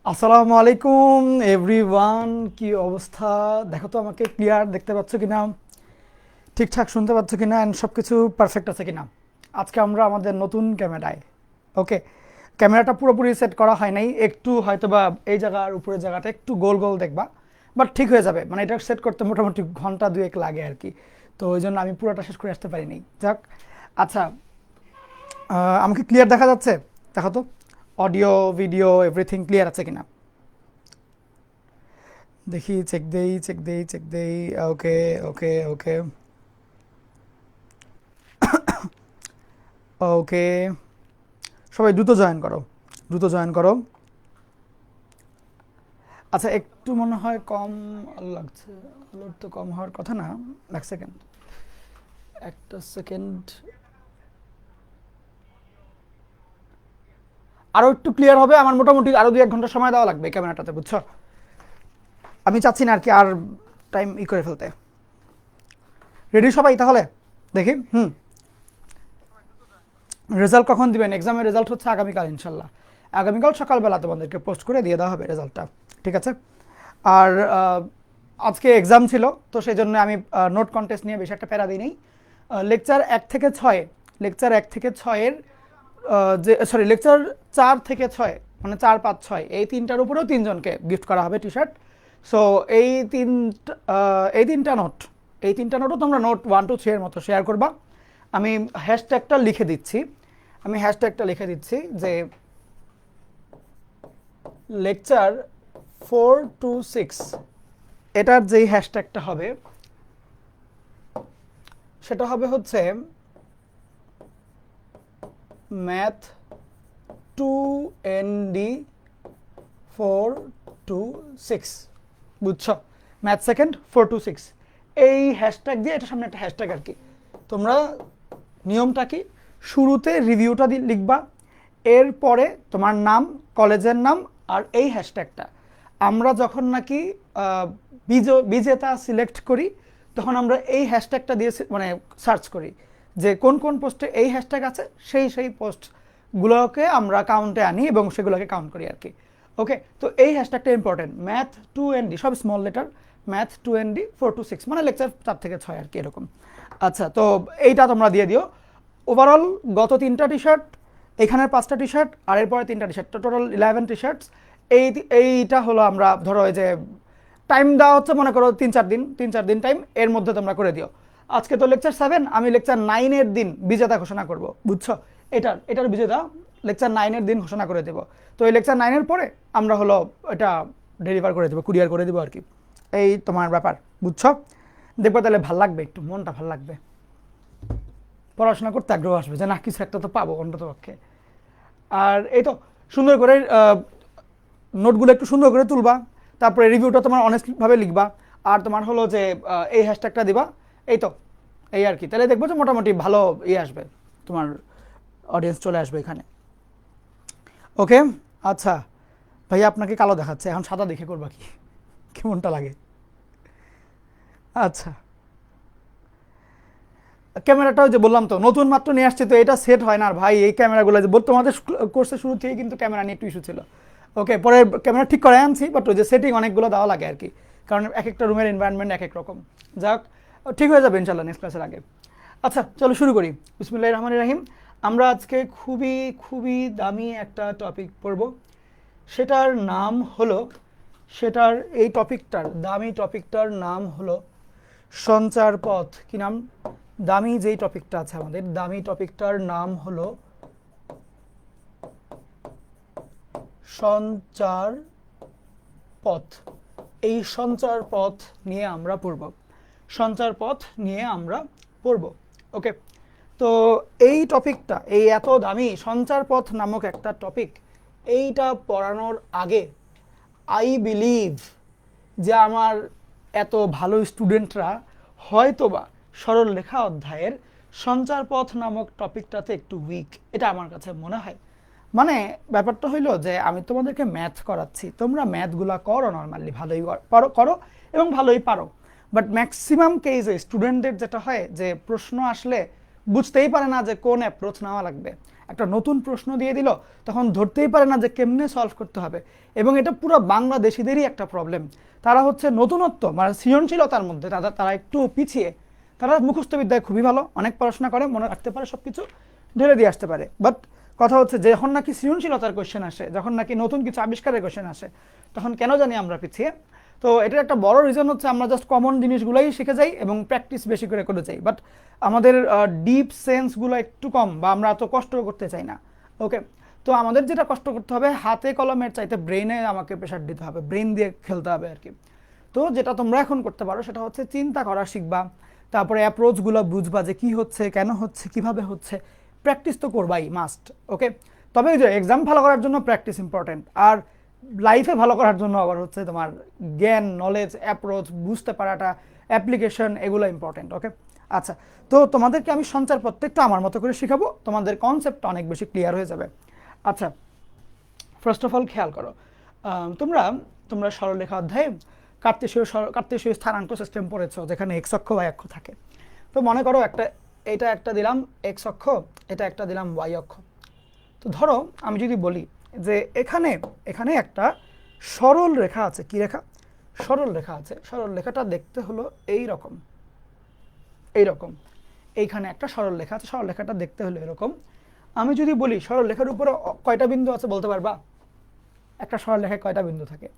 আসসালামু আলাইকুম এভরিওয়ান, কি অবস্থা? দেখো তো আমাকে ক্লিয়ার দেখতে পাচ্ছ কিনা, ঠিকঠাক শুনতে পাচ্ছ কিনা, অ্যান্ড সব কিছু পারফেক্ট আছে কিনা। আজকে আমরা আমাদের নতুন ক্যামেরায়, ওকে, ক্যামেরাটা পুরোপুরি সেট করা হয় নাই, একটু হয়তো বা এই জায়গার উপরের জায়গাটা একটু গোল গোল দেখবা, বাট ঠিক হয়ে যাবে। মানে এটা সেট করতে মোটামুটি ঘন্টা দুয়েক লাগে আর কি। তো ওই জন্য আমি পুরোটা শেষ করে আসতে পারিনি। যাক, আচ্ছা, আমাকে ক্লিয়ার দেখা যাচ্ছে? দেখো তো অডিও ভিডিও এভরিথিং ক্লিয়ার আছে কিনা দেখি। চেক দেই। ওকে, ওকে, ওকে, ওকে। সবাই দ্রুত জয়েন করো, দ্রুত জয়েন করো। আচ্ছা, একটু মনে হয় কম লাগছে। আলোর তো কম হওয়ার কথা না। এক সেকেন্ড, একটা সেকেন্ড। আরও একটু ক্লিয়ার হবে। আমার মোটামুটি আরও 2-1 ঘন্টা সময় দেওয়া লাগবে ক্যামেরাটাতে, বুঝছো? আমি চাচ্ছি না আর কি আর টাইম করে ফেলতে। রেডি সবাই তাহলে? দেখি। রেজাল্ট কখন দিবেন? এক্সামের রেজাল্ট হচ্ছে আগামীকাল ইনশাল্লাহ। আগামীকাল সকালবেলা তোমাদেরকে পোস্ট করে দিয়ে দেওয়া হবে রেজাল্টটা, ঠিক আছে? আর আজকে এক্সাম ছিল, তো সেই জন্য আমি নোট কন্টেস্ট নিয়ে বেশি একটা প্যারা দিই নেই। লেকচার 1 থেকে 6, লেকচার 1 থেকে 6-এর যে সরি লেকচার 4 থেকে 6, মানে 4, 5, 6 এই তিনটার উপরেও তিনজনকে গিফট করা হবে টি শার্ট। সো এই তিনটা নোট, এই তিনটা নোটও তোমরা নোট 1, 2, 3 এর মতো শেয়ার করবা। আমি হ্যাশট্যাগটা লিখে দিচ্ছি, যে লেকচার 4 to 6, এটার যেই হ্যাশট্যাগটা হবে সেটা হবে হচ্ছে ম্যাথ 2ND 4 to 6, বুঝছো? ম্যাথ সেকেন্ড 4 to 6, এই হ্যাশট্যাগ দিয়ে এটা সামনে একটা হ্যাশট্যাগ আর কি। তোমরা নিয়মটা কি, শুরুতে রিভিউটা লিখবা, এরপরে তোমার নাম, কলেজের নাম, আর এই হ্যাশট্যাগটা। আমরা যখন নাকি বিজেতা সিলেক্ট করি, তখন আমরা এই হ্যাশট্যাগটা দিয়ে মানে সার্চ করি যে কোন কোন পোস্টে এই হ্যাশট্যাগ আছে, সেই পোস্টগুলোকে আমরা কাউন্টে আনি এবং সেগুলোকে কাউন্ট করি আর কি। ওকে, তো এই হ্যাশট্যাগটা ইম্পর্টেন্ট। ম্যাথ 2ND, সব small letter. Math 2ND 4 to 6, মানে লেকচার 4 থেকে 6 আর কি, এরকম। আচ্ছা, তো এইটা তোমরা দিয়ে দিও। ওভারঅল গত 3টা টি শার্ট, এখানের 5টা টি শার্ট, আর এরপরে 3টা টি শার্ট, টোটাল 11 টি শার্টস। এইটা হলো, আমরা ধরো এই যে টাইম দেওয়া হচ্ছে, মনে করো 3-4 দিন টাইম, এর মধ্যে তোমরা করে দিও। আজকে তো লেকচার 7, আমি লেকচার 9-এর দিন বিজেতা ঘোষণা করব, বুঝছো? এটার বিজেতা লেকচার 9-এর দিন ঘোষণা করে দেবো। তো এই লেকচার 9-এর পরে আমরা হলো এটা ডেলিভার করে দেবো, কুরিয়ার করে দেবো আর কি। এই তোমার ব্যাপার, বুঝছো? দেখবো তাহলে ভাল লাগবে, একটু মনটা ভাল লাগবে, পড়াশোনা করতে আগ্রহ আসবে যে না, কিছু একটা তো পাবো অন্তত পক্ষে। আর এই তো সুন্দর করে নোটগুলো একটু সুন্দর করে তুলবা, তারপরে রিভিউটা তোমার অনেস্টভাবে লিখবা, আর তোমার হলো যে এই হ্যাশট্যাগটা দিবা। এই তো, এই আর কি। তাহলে দেখবো যে মোটামুটি ভালো আসবে, তোমার অডিয়েন্স চলে আসবে এখানে। ওকে, আচ্ছা। ভাইয়া আপনাকে কালো দেখাচ্ছে, এখন সাদা দেখে করবা কি? কেমনটা লাগে? আচ্ছা, ক্যামেরাটাও যে বললাম তো নতুন মাত্র নিয়ে আসছি, তো এটা সেট হয় না আর ভাই। এই ক্যামেরাগুলো যে তোমাদের কোর্সের শুরু থেকে কিন্তু ক্যামেরা নিয়ে একটু ইস্যু ছিল। ওকে, পরে ক্যামেরা ঠিক করে আনছি, বাট ওই যে সেটিং অনেকগুলো দেওয়া লাগে আর কি, কারণ এক একটা রুমের এনভায়রনমেন্ট এক এক রকম। যাক, ঠিক হয়ে যাবে ইনশাল্লাহ নেক্সট ক্লাসের আগে। আচ্ছা, চলো শুরু করি। বিসমিল্লাহির রহমানির রহিম। আমরা আজকে খুবই খুবই দামি একটা টপিক পড়ব। সেটার নাম হলো, সেটার এই টপিকটার দামি টপিকটার নাম হলো সঞ্চার পথ। কি নাম? দামি যেই টপিকটা আছে আমাদের, দামি টপিকটার নাম হলো সঞ্চার পথ। এই সঞ্চার পথ নিয়ে আমরা পড়ব, সঞ্চার পথ নিয়ে আমরা পড়ব। ওকে, তো এই টপিকটা, এই এত দামি সঞ্চার পথ নামক একটা টপিক, এইটা পড়ানোর আগে আই বিলিভ যে আমার এত ভালো স্টুডেন্টরা হয়তোবা সরলরেখা অধ্যায়ের সঞ্চারপথ নামক টপিকটাতে একটু উইক, এটা আমার কাছে মনে হয়। মানে ব্যাপারটা হইলো যে আমি তোমাদেরকে ম্যাথ করাচ্ছি, তোমরা ম্যাথগুলা করো নর্মালি, ভালোই করো এবং ভালোই পারো। বাট ম্যাক্সিমাম কেসে স্টুডেন্টদের যেটা হয় যে প্রশ্ন আসলে বুঝতেই পারে না যে কোন অ্যাপ্রোচ নেওয়া লাগবে। একটা নতুন প্রশ্ন দিয়ে দিল, তখন ধরতেই পারে না যে কেমনে সলভ করতে হবে। এবং এটা পুরো বাংলাদেশিদেরই একটা প্রবলেম। তারা হচ্ছে নতুনত্ব মানে সৃজনশীলতার মধ্যে তারা একটু পিছিয়ে। তারা মুখস্থ বিদ্যায় খুবই ভালো, অনেক পড়াশোনা করে, মনে রাখতে পারে, সব কিছু ঢেলে দিয়ে আসতে পারে। বাট কথা হচ্ছে যখন নাকি সৃজনশীলতার কোয়েশ্চেন আসে, যখন নাকি নতুন কিছু আবিষ্কারের কোয়েশ্চেন আসে, তখন কেন জানি আমরা পিছিয়ে। তো এটার একটা বড় রিজন হচ্ছে আমরা জাস্ট কমন জিনিসগুলোই শিখে যাই এবং প্র্যাকটিস বেশি করে করে যাই, বাট আমাদের ডিপ সেন্সগুলো একটু কম, বা আমরা এত কষ্ট করতে চাই না। ওকে, তো আমাদের যেটা কষ্ট করতে হবে, হাতে কলমের চাইতে ব্রেনে আমাকে প্রেশার দিতে হবে, ব্রেন দিয়ে খেলতে হবে আর কি। তো যেটা তোমরা এখন করতে পারো সেটা হচ্ছে চিন্তা করা শিখবা, তারপরে অ্যাপ্রোচগুলো বুঝবা যে কী হচ্ছে, কেন হচ্ছে, কিভাবে হচ্ছে। প্র্যাকটিস তো করবাই মাস্ট। ওকে, তবে ওই যে এক্সাম ভালো করার জন্য প্র্যাকটিস ইম্পর্টেন্ট, আর লাইফে ভালো করার জন্য আবার হচ্ছে তোমার জ্ঞান, নলেজ, অ্যাপ্রোচ বুঝতে পারাটা, অ্যাপ্লিকেশন, এগুলো ইম্পর্টেন্ট। ওকে, আচ্ছা, তো তোমাদেরকে আমি সঞ্চার প্রত্যেকটা আমার মতো করে শেখাবো, তোমাদের কনসেপ্টটা অনেক বেশি ক্লিয়ার হয়ে যাবে। আচ্ছা, ফার্স্ট অফ অল খেয়াল করো, তোমরা তোমরা সরলরেখা অধ্যায়ে কার্তেশীয় স্থানাঙ্ক সিস্টেম পড়েছো, যেখানে এক্স অক্ষ ওয়াই অক্ষ থাকে। তো মনে করো এটা একটা দিলাম এক্স অক্ষ, এটা একটা দিলাম ওয়াই অক্ষ। তো ধরো আমি যদি বলি যে এখানে একটা সরল রেখা আছে। কি রেখা? সরল রেখা আছে। সরল রেখাটা দেখতে হলো এইরকম। এইখানে একটা সরল রেখা আছে, সরল রেখাটা দেখতে হলো এরকম। আমি যদি বলি সরল রেখার উপরে কয়টা বিন্দু আছে বলতে পারবা? একটা সরল রেখায় কয়টা বিন্দু থাকে?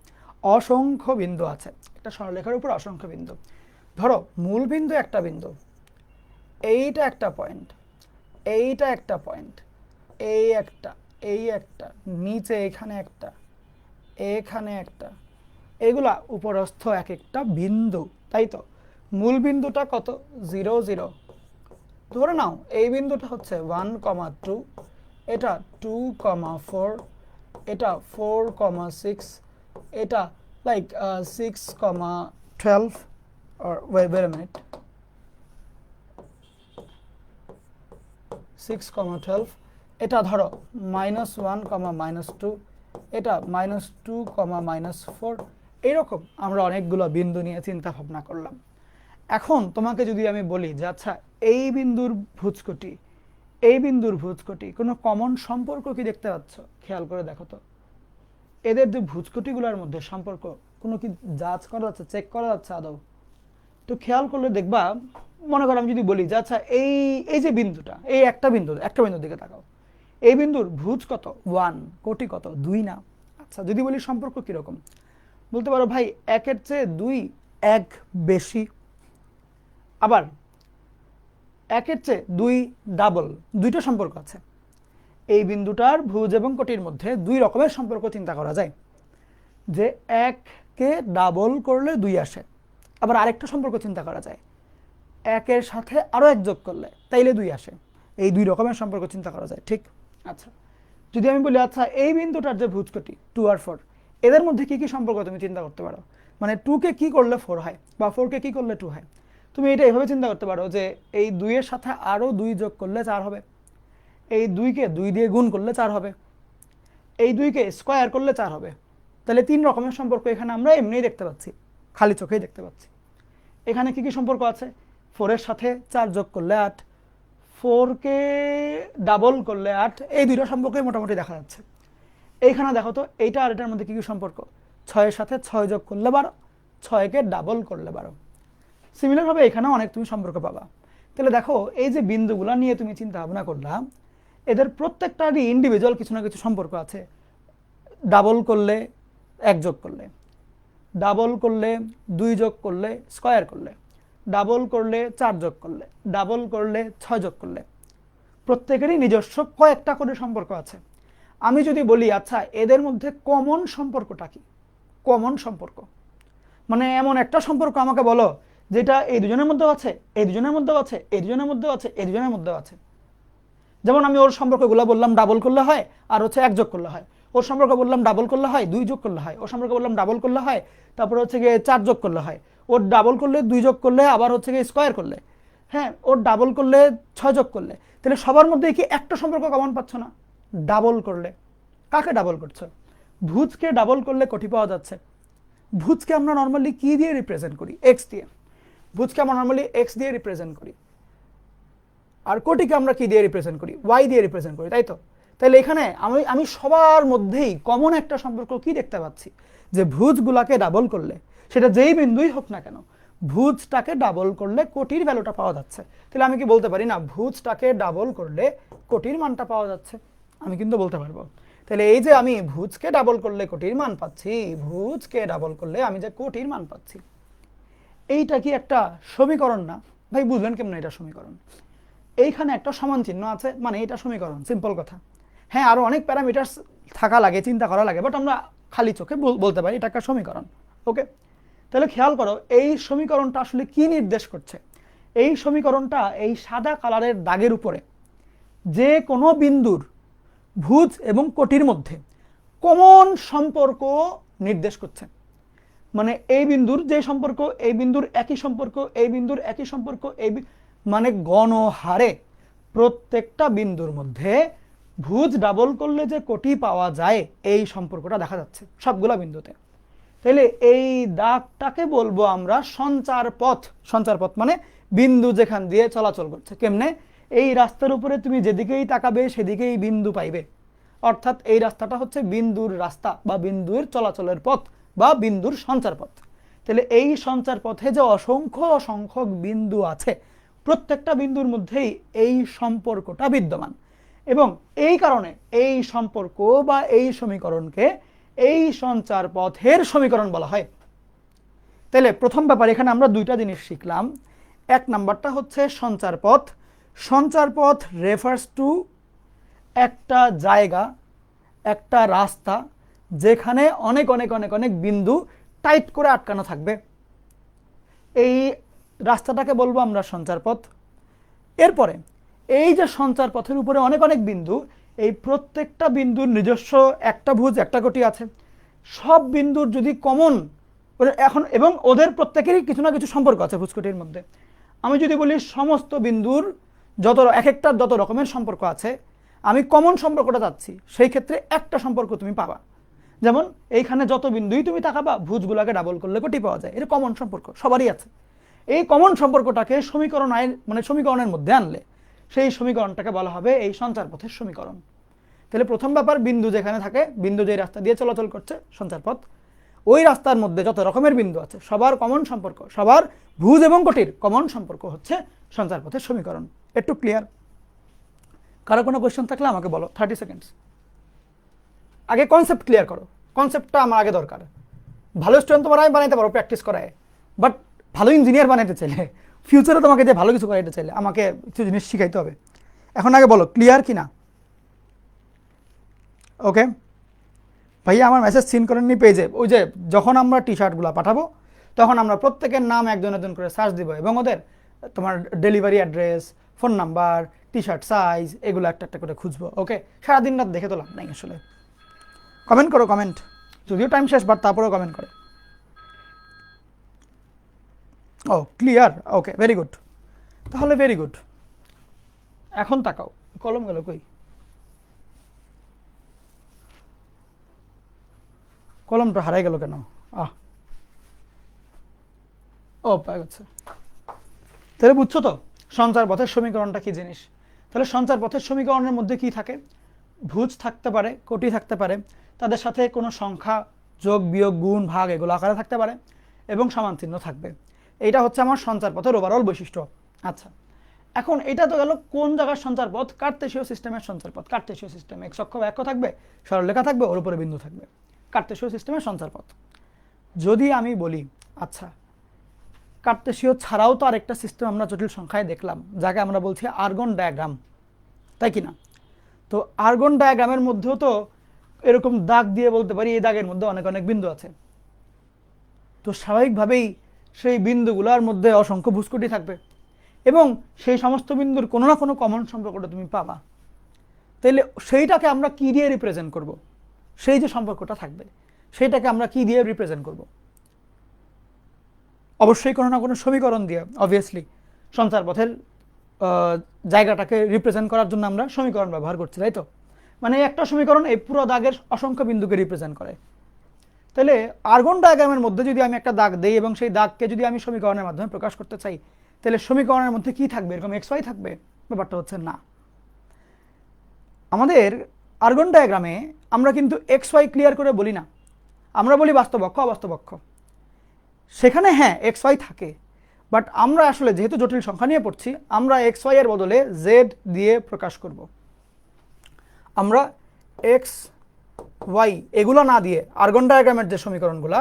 অসংখ্য বিন্দু আছে। একটা সরল রেখার উপর অসংখ্য বিন্দু। ধরো মূল বিন্দু একটা বিন্দু, এইটা একটা পয়েন্ট, এইটা একটা পয়েন্ট, এই একটা, নিচে এখানে একটা, এখানে একটা, এগুলা উপরস্থ এক একটা বিন্দু, তাই তো? মূল বিন্দুটা কত? 0 0। ধরে নাও এই বিন্দুটা হচ্ছে 1,2, এটা 2,4, এটা 4,6, এটা like 6,12, or wait a minute, 6,12, এটা ধরো -1, -2, এটা -2, -4। এইরকম আমরা অনেকগুলো বিন্দু নিয়ে চিন্তা ভাবনা করলাম। এখন তোমাকে যদি আমি বলি যে আচ্ছা এই বিন্দুর ভুজকটি কোনো কমন সম্পর্ক কি দেখতে পাচ্ছ? খেয়াল করে দেখো তো, এদের যে ভুজকটিগুলোর মধ্যে সম্পর্ক কোনো কি যাচ করা যাচ্ছে, চেক করা যাচ্ছে আদৌ? তো খেয়াল করলে দেখবা, মনে করো আমি যদি বলি যে আচ্ছা এই যে বিন্দুটা, এই একটা বিন্দুর দিকে তাকাও, এই বিন্দুর ভুজ কত? 1, কোটি কত? 2 না? আচ্ছা, যদি বলি সম্পর্ক কিরকম, বলতে পারো ভাই 1-এর চেয়ে 2 1 বেশি, আবার 1-এর চেয়ে 2 ডাবল। দুইটা সম্পর্ক আছে। এই বিন্দুটার ভুজ এবং কোটির মধ্যে 2 রকমের সম্পর্ক চিন্তা করা যায়, যে 1-কে ডাবল করলে 2 আসে। আবার আরেকটা সম্পর্ক চিন্তা করা যায়, 1-এর সাথে আরও 1 যোগ করলে তাইলে 2 আসে। এই 2 রকমের সম্পর্ক চিন্তা করা যায়, ঠিক? আচ্ছা, যদি আমি বলি আচ্ছা এই বিন্দুটার যে ভুজকটি 2 আর 4, এদের মধ্যে কি কি সম্পর্ক তুমি চিন্তা করতে পারো? মানে 2-কে কি করলে 4 হয়, বা 4-কে কি করলে 2 হয়? তুমি এটা এভাবে চিন্তা করতে পারো যে এই 2-এর সাথে আরও 2 যোগ করলে 4 হবে, এই 2-কে 2 দিয়ে গুণ করলে 4 হবে, এই 2-কে স্কোয়ার করলে 4 হবে। তাহলে 3 রকমের সম্পর্ক এখানে আমরা এমনিই দেখতে পাচ্ছি, খালি চোখেই দেখতে পাচ্ছি। এখানে কি কি সম্পর্ক আছে? 4-এর সাথে 4 যোগ করলে 8, 4-কে ডাবল করলে 8, এই দুইটা সম্পর্কই মোটামুটি দেখা যাচ্ছে। এইখানে দেখো তো এইটা আর এটার মধ্যে কি কি সম্পর্ক? 6-এর সাথে 6 যোগ করলে 12, 6-কে ডাবল করলে 12। সিমিলারভাবে এখানেও অনেক তুমি সম্পর্ক পাবা। তাহলে দেখো এই যে বিন্দুগুলো নিয়ে তুমি চিন্তা ভাবনা করলাম, এদের প্রত্যেকটারই ইন্ডিভিজুয়াল কিছু না কিছু সম্পর্ক আছে। ডাবল করলে 1 যোগ করলে, ডাবল করলে 2 যোগ করলে, স্কোয়ার করলে, ডাবল করলে 4 যোগ করলে, ডাবল করলে 6 যোগ করলে, প্রত্যেকেরই নিজস্ব কয়েকটা করে সম্পর্ক আছে। আমি যদি বলি আচ্ছা এদের মধ্যে কমন সম্পর্কটা কি? কমন সম্পর্ক মানে এমন একটা সম্পর্ক আমাকে বলো যেটা এই দুজনের মধ্যেও আছে, এই দুজনের মধ্যেও আছে, এই দুজনের মধ্যেও আছে, এই দুজনের মধ্যেও আছে। যেমন আমি ওর সম্পর্কগুলো বললাম ডাবল করলে হয়, আর হচ্ছে 1 যোগ করলে হয়। ওর সম্পর্ক বললাম ডাবল করলে হয়, 2 যোগ করলে হয়। ওর সম্পর্ক বললাম ডাবল করলে হয়, তারপরে হচ্ছে গিয়ে 4 যোগ করলে হয়। ওর ডাবল করলে 2 যোগ করলে, আবার হচ্ছে গিয়ে স্কোয়ার করলে, হ্যাঁ, ওর ডাবল করলে 6 যোগ করলে। তাহলে সবার মধ্যে কি একটা সম্পর্ক কমন পাচ্ছ না? ডাবল করলে কাকে ডাবল করছো? ভুজকে ডাবল করলে কোটি পাওয়া যাচ্ছে। ভুজকে আমরা নর্মালি কি দিয়ে রিপ্রেজেন্ট করি? এক্স দিয়ে। ভুজকে আমরা নর্মালি এক্স দিয়ে রিপ্রেজেন্ট করি। আর কোটিকে আমরা কি দিয়ে রিপ্রেজেন্ট করি, ওয়াই দিয়ে রিপ্রেজেন্ট করি, তাই তো? তাহলে এখানে আমি সবার মধ্যেই কমন একটা সম্পর্ক কি দেখতে পাচ্ছি, যে ভুজগুলাকে ডাবল করলে, সেটা যেই বিন্দুই হোক না কেন, ভুজটাকে ডাবল করলে কোটির ভ্যালুটা পাওয়া যাচ্ছে। তাহলে আমি কি বলতে পারি না, ভুজটাকে ডাবল করলে কোটির মানটা পাওয়া যাচ্ছে? আমি কিন্তু বলতে পারবো। তাহলে এই যে আমি ভুজকে ডাবল করলে কোটির মান পাচ্ছি, ভুজকে ডাবল করলে আমি যে কোটির মান পাচ্ছি, এইটা কি একটা সমীকরণ না? ভাই বুঝলেন কেমন এটা সমীকরণ? এইখানে একটা সমান চিহ্ন আছে, মানে এটা সমীকরণ, সিম্পল কথা। হ্যাঁ, আরো অনেক প্যারামিটার্স থাকা লাগে, চিন্তা করা লাগে, বাট আমরা খালি চোখে বলতে পারি এটা একটা সমীকরণ। ওকে, তাহলে খেয়াল করো এই সমীকরণটা আসলে কি নির্দেশ করছে। এই সমীকরণটা এই সাদা কালারের দাগের উপরে যে কোনো বিন্দুর ভুজ এবং কোটির মধ্যে কমন সম্পর্ক নির্দেশ করছে। মানে এই বিন্দুর যে সম্পর্ক, এই বিন্দুর একই সম্পর্ক, এই বিন্দুর একই সম্পর্ক, মানে গণহারে প্রত্যেকটা বিন্দুর মধ্যে ভুজ ডাবল করলে যে কোটি পাওয়া যায়, এই সম্পর্কটা দেখা যাচ্ছে সবগুলা বিন্দুতে। তাহলে এই দাগটাকে বলবো আমরা সঞ্চার পথ। সঞ্চার পথ মানে বিন্দু যেখান দিয়ে চলাচল করছে। কেমনে? এই রাস্তার উপরে তুমি যেদিকেই তাকাবে সেদিকেই বিন্দু পাইবে, অর্থাৎ এই রাস্তাটা হচ্ছে বিন্দুর রাস্তা বা বিন্দুর চলাচলের পথ বা বিন্দুর সঞ্চার পথ। তাহলে এই সঞ্চার পথে যে অসংখ্য সংখ্যক বিন্দু আছে, প্রত্যেকটা বিন্দুর মধ্যেই এই সম্পর্কটা বিদ্যমান, এবং এই কারণে এই সম্পর্ক বা এই সমীকরণকে এই সঞ্চার পথের সমীকরণ বলা হয়। তাহলে প্রথম ব্যাপার এখানে আমরা দুইটা জিনিস শিখলাম। এক নাম্বারটা হচ্ছে সঞ্চার পথ। সঞ্চার পথ রেফার্স টু একটা জায়গা, একটা রাস্তা যেখানে অনেক অনেক অনেক অনেক বিন্দু টাইট করে আটকানো থাকবে, এই রাস্তাটাকে বলবো আমরা সঞ্চার পথ। এরপরে এই যে সঞ্চার পথের উপরে অনেক অনেক বিন্দু, এই প্রত্যেকটা বিন্দুর নিজস্ব একটা ভুজ একটা কোটি আছে। সব বিন্দুর যদি কমন এখন, এবং ওদের প্রত্যেকেরই কিছু না কিছু সম্পর্ক আছে ভুজকোটির মধ্যে। আমি যদি বলি সমস্ত বিন্দুর যত এক একটার যত রকমের সম্পর্ক আছে, আমি কমন সম্পর্কটা চাচ্ছি, সেই ক্ষেত্রে একটা সম্পর্ক তুমি পাবা। যেমন এইখানে যত বিন্দুই তুমি তাকাবা, ভুজগুলাকে ডাবল করলে কোটি পাওয়া যায়, এটা কমন সম্পর্ক সবারই আছে। এই কমন সম্পর্কটাকে সমীকরণের মধ্যে আনলে সেই সমীকরণটাকে বলা হবে এই সঞ্চার পথের সমীকরণ। তাহলে প্রথম ব্যাপার, বিন্দু যেখানে থাকে, বিন্দু যে রাস্তা দিয়ে চলাচল করছে সঞ্চার পথ, ওই রাস্তার মধ্যে যত রকমের বিন্দু আছে সবার কমন সম্পর্ক, সবার ভুজ এবং কোটির কমন সম্পর্ক হচ্ছে সঞ্চার পথের সমীকরণ। একটু ক্লিয়ার? কারো কোনো কোয়েশ্চেন থাকলে আমাকে বলো, 30 সেকেন্ডস। আগে কনসেপ্ট ক্লিয়ার করো, কনসেপ্টটা আমার আগে দরকার। ভালো স্টুডেন্ট তোমার আমি বানাইতে পারো প্র্যাকটিস করায়, বাট ভালো ইঞ্জিনিয়ার বানাইতে চাইলে, ফিউচারে তোমাকে যে ভালো কিছু করাইতে চাইলে আমাকে কিছু জিনিস শিখাইতে হবে। এখন আগে বলো ক্লিয়ার কি না? ওকে ভাইয়া, আমার মেসেজ সিন করেননি পেজে? ওই যে যখন আমরা টি শার্টগুলো পাঠাবো তখন আমরা প্রত্যেকের নাম একজন একজন করে সার্চ দিব, এবং ওদের তোমার delivery address, phone number, T shirt size, এগুলো একটা একটা করে খুঁজবো। ওকে, সারাদিন রাত দেখে তো লাভ নাই আসলে। কমেন্ট করো, কমেন্ট, যদিও টাইম শেষ, বাট তারপরেও কমেন্ট করো। ও ক্লিয়ার, ওকে, ভেরি গুড। তাহলে ভেরি গুড, এখন তাকাও। কলম গেল কই? কলমটা হারাই গেল কেন? ও পাওয়া গেছে। তাহলে বুঝছো তো সঞ্চার পথের সমীকরণটা কি জিনিস? তাহলে সঞ্চার পথের সমীকরণের মধ্যে কি থাকে? ভুজ থাকতে পারে, কোটি থাকতে পারে, তাদের সাথে কোনো সংখ্যা যোগ বিয়োগ গুণ ভাগ এগুলো আকারে থাকতে পারে, এবং সমান চিহ্ন থাকবে। এইটা হচ্ছে আমার সঞ্চার পথের ওভারঅল বৈশিষ্ট্য। আচ্ছা, এখন এটা তো গেল কোন জায়গার সঞ্চার পথ? কার্তেশীয় সিস্টেমের সঞ্চার পথ। কার্তেশীয় সিস্টেম এক্স অক্ষ বাক্য থাকবে, সরলরেখা থাকবে, ওর উপরে বিন্দু থাকবে, কার্তেশীয় সিস্টেমের সঞ্চার পথ। যদি আমি বলি আচ্ছা, কার্তেশীয় ছাড়াও তো আরেকটা সিস্টেম আমরা জটিল সংখ্যায় দেখলাম, যাকে আমরা বলছি আর্গন ডায়াগ্রাম, তাই কি না? তো আর্গন ডায়াগ্রামের মধ্যেও তো এরকম দাগ দিয়ে বলতে পারি এই দাগের মধ্যে অনেক অনেক বিন্দু আছে। তো স্বাভাবিকভাবেই সেই বিন্দুগুলোর মধ্যে অসংখ্য ভুজকোটি থাকবে, এবং সেই সমস্ত বিন্দুর কোনো না কোনো কমন সম্পর্কটা তুমি পাবা। তাইলে সেইটাকে আমরা কি দিয়ে রিপ্রেজেন্ট করব? সেই যে সম্পর্কটা থাকবে সেইটাকে আমরা কি দিয়ে রিপ্রেজেন্ট করব? অবশ্যই কোনো না কোনো সমীকরণ দিয়ে। অবভিয়াসলি সঞ্চার পথের জায়গাটাকে রিপ্রেজেন্ট করার জন্য আমরা সমীকরণ ব্যবহার করছি, তাই তো? মানে একটা সমীকরণ এই পুরো দাগের অসংখ্য বিন্দুকে রিপ্রেজেন্ট করে। তাহলে আর্গন ডায়াগ্রামের মধ্যে যদি আমি একটা দাগ দেই এবং সেই দাগকে যদি আমি সমীকরণের মাধ্যমে প্রকাশ করতে চাই, তাহলে সমীকরণের মধ্যে কি থাকবে? এরকম এক্স ওয়াই থাকবে, ব্যাপারটা হচ্ছে না। আমাদের আর্গন ডায়াগ্রামে আমরা কিন্তু এক্স ওয়াই ক্লিয়ার করে বলি না, আমরা বলি বাস্তব অক্ষ অবাস্তব অক্ষ। সেখানে হ্যাঁ এক্স ওয়াই থাকে, বাট আমরা আসলে যেহেতু জটিল সংখ্যা নিয়ে পড়ছি, আমরা এক্স ওয়াই এর বদলে জেড দিয়ে প্রকাশ করব। আমরা এক্স ওয়াই এগুলো না দিয়ে আর্গন ডায়াগ্রামের যে সমীকরণগুলো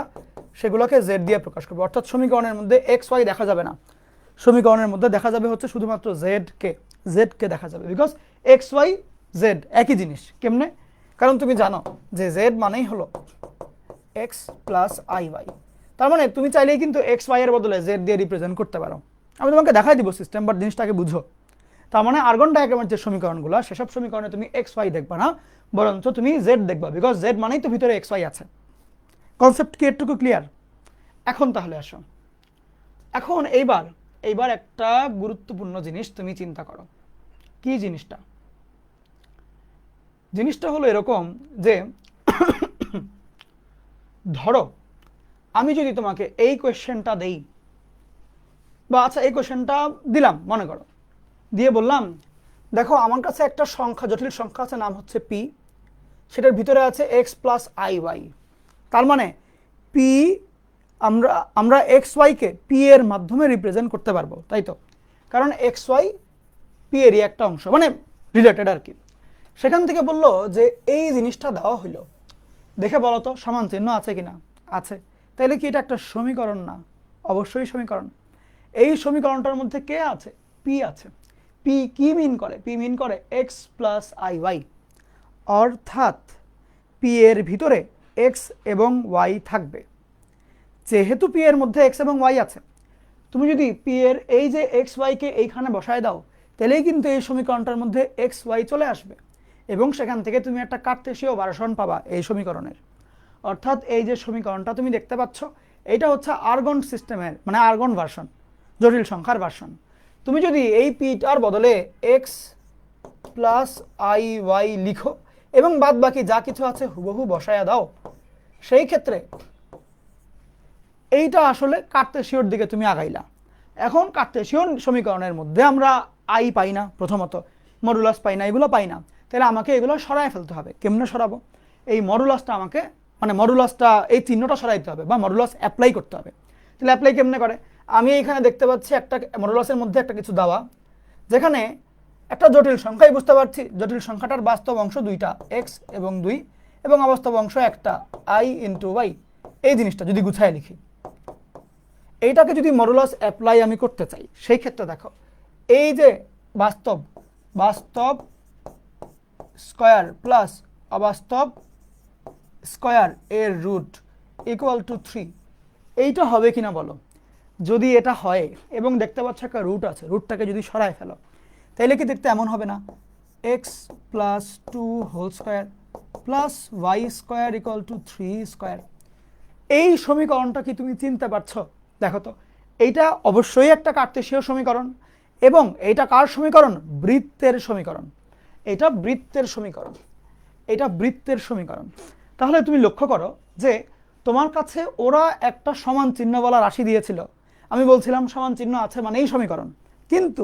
সেগুলোকে জেড দিয়ে প্রকাশ করবো। অর্থাৎ সমীকরণের মধ্যে এক্স ওয়াই দেখা যাবে না, সমীকরণের মধ্যে দেখা যাবে হচ্ছে শুধুমাত্র জেড কে দেখা যাবে, বিকজ এক্স ওয়াই জেড একই জিনিস। কেমনে? কারণ তুমি জানো যে জেড মানেই হলো এক্স প্লাস আই ওয়াই। তার মানে তুমি চাইলেই কিন্তু এক্স ওয়াই এর বদলে জেড দিয়ে রিপ্রেজেন্ট করতে পারো। আমি তোমাকে দেখাই দিব সিস্টেম, বাট জিনিসটাকে বুঝো। তার মানে আর্গন ডায়াগ্রামের যে সমীকরণগুলো সেসব সমীকরণে তুমি এক্স ওয়াই দেখবা না, বরঞ্চ তুমি জেড দেখবা, বিকজ জেড মানেই তো ভিতরে এক্স ওয়াই আছে। কনসেপ্ট কি এটুকু ক্লিয়ার? এখন তাহলে আসো, এখন এইবার একটা গুরুত্বপূর্ণ জিনিস তুমি চিন্তা করো। কি জিনিসটা? জিনিসটা হলো এরকম যে ধরো আমি যদি তোমাকে এই কোয়েশ্চেনটা দেই, বা আচ্ছা এই কোয়েশ্চেনটা দিলাম মনে করো, দিয়ে বললাম দেখো আমার কাছে একটা সংখ্যা, জটিল সংখ্যা আছে, নাম হচ্ছে পি, সেটার ভিতরে আছে এক্স প্লাস আই ওয়াই। তার মানে পি আমরা এক্স ওয়াইকে পি এর মাধ্যমে রিপ্রেজেন্ট করতে পারবো, তাই তো? কারণ এক্স ওয়াই পি এরই একটা অংশ, মানে রিলেটেড আর কি। সেখান থেকে বললো যে এই জিনিসটা দেওয়া হইলো, দেখে বলো তো সমান চিহ্ন আছে কিনা? আছে। তাইলে কি এটা একটা সমীকরণ না? অবশ্যই সমীকরণ। এই সমীকরণটার মধ্যে কে আছে? পি আছে। পি কি মিন করে? পি মিন করে এক্স প্লাস আই ওয়াই, অর্থাৎ পি এর ভিতরে এক্স এবং ওয়াই থাকবে। যেহেতু পি এর মধ্যে এক্স এবং ওয়াই আছে, তুমি যদি পি এর এই যে এক্স ওয়াইকে এইখানে বসায় দাও, তাহলেই কিন্তু এই সমীকরণটার মধ্যে এক্স ওয়াই চলে আসবে, এবং সেখান থেকে তুমি একটা কার্টেসীয় ভার্সন পাবা এই সমীকরণের। অর্থাৎ এই যে সমীকরণটা তুমি দেখতে পাচ্ছ, এইটা হচ্ছে আর্গন সিস্টেমের, মানে আর্গন ভার্সন, জটিল সংখ্যার ভার্সন। তুমি যদি এই পিটার বদলে এক্স প্লাস আই ওয়াই লিখো এবং বাদ বাকি যা কিছু আছে হুবহু বসায়া দাও, সেই ক্ষেত্রে এইটা আসলে কার্টেসীয়র দিকে তুমি আগাইলা। এখন কার্টেসীয় সমীকরণের মধ্যে আমরা আই পাই না, প্রথমত মডুলাস পাই না, এগুলো পাই না, তাহলে আমাকে এগুলো সরায় ফেলতে হবে। কেমনে সরাবো? এই মডুলাসটা আমাকে, মানে মডুলাসটা এই চিহ্নটা সরাইতে হবে, বা মডুলাস অ্যাপ্লাই করতে হবে। তাহলে অ্যাপ্লাই কেমনে করে? আমি এইখানে দেখতে পাচ্ছি একটা মডুলাসের মধ্যে একটা কিছু দেওয়া, যেখানে একটা জটিল সংখ্যাই বুঝতে পারছি, জটিল সংখ্যাটার বাস্তব অংশ দুইটা এক্স এবং 2, এবং অবাস্তব অংশ একটা আই ইন্টু ওয়াই। এই জিনিসটা যদি গুছায় লিখি, এইটাকে যদি মডুলাস অ্যাপ্লাই আমি করতে চাই, সেই ক্ষেত্রে দেখো এই যে বাস্তব স্কয়ার প্লাস অবাস্তব স্কয়ার এর রুট ইকুয়াল টু 3, এইটা হবে কিনা বলো? যদি এটা হয় এবং দেখতে পাচ্ছ একটা রুট আছে, রুটটাকে যদি সরায় ফেলো, তাহলে কি দেখতে এমন হবে না? X plus 2 whole square plus y square equal to 3 square. এই সমীকরণটা কি তুমি চিনতে পারছো? দেখো তো, এইটা অবশ্যই একটা কার্টেসীয় সমীকরণ, এবং এইটা কার সমীকরণ? বৃত্তের সমীকরণ। এটা বৃত্তের সমীকরণ, এটা বৃত্তের সমীকরণ। তাহলে তুমি লক্ষ্য করো যে তোমার কাছে ওরা একটা সমান চিহ্ন বলা রাশি দিয়েছিল, আমি বলছিলাম সমান চিহ্ন আছে মানে এই সমীকরণ, কিন্তু